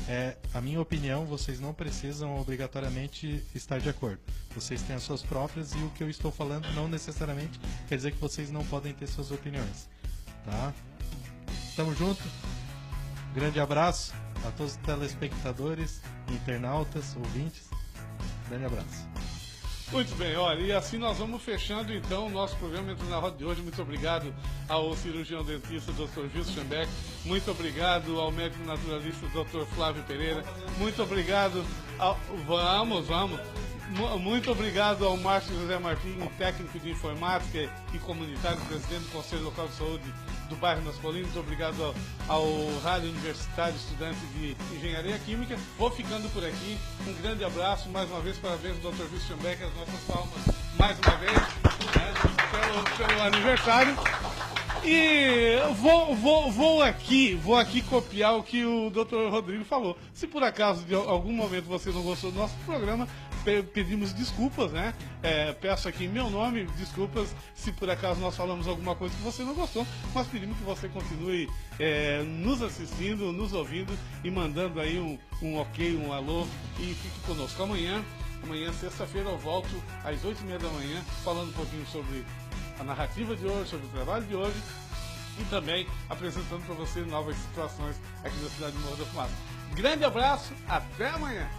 É a minha opinião, vocês não precisam obrigatoriamente estar de acordo. Vocês têm as suas próprias e o que eu estou falando não necessariamente quer dizer que vocês não podem ter suas opiniões. Tá? Tamo junto. Grande abraço a todos os telespectadores, internautas, ouvintes. Grande abraço. Muito bem, olha, e assim nós vamos fechando então o nosso programa Entra na Roda de hoje. Muito obrigado ao cirurgião dentista Dr. Gilson Schembeck, muito obrigado ao médico naturalista Dr. Flávio Pereira, muito obrigado ao... Vamos! Muito obrigado ao Márcio José Martins, técnico de informática e comunitário, presidente do Conselho Local de Saúde do bairro Naspolino. Muito obrigado ao Rádio Universitário, estudante de Engenharia Química. Vou ficando por aqui. Um grande abraço. Mais uma vez, parabéns ao Dr. Gilson Schembeck. As nossas palmas mais uma vez, né, pelo aniversário. E vou aqui copiar o que o Dr. Rodrigo falou. Se por acaso de algum momento você não gostou do nosso programa, pedimos desculpas, né? Peço aqui em meu nome desculpas se por acaso nós falamos alguma coisa que você não gostou, mas pedimos que você continue nos assistindo, nos ouvindo e mandando aí um ok, um alô e fique conosco. Amanhã, sexta-feira, eu volto às 8h30 da manhã falando um pouquinho sobre a narrativa de hoje, sobre o trabalho de hoje e também apresentando para você novas situações aqui na cidade de Morro da Fumaça. Grande abraço, até amanhã!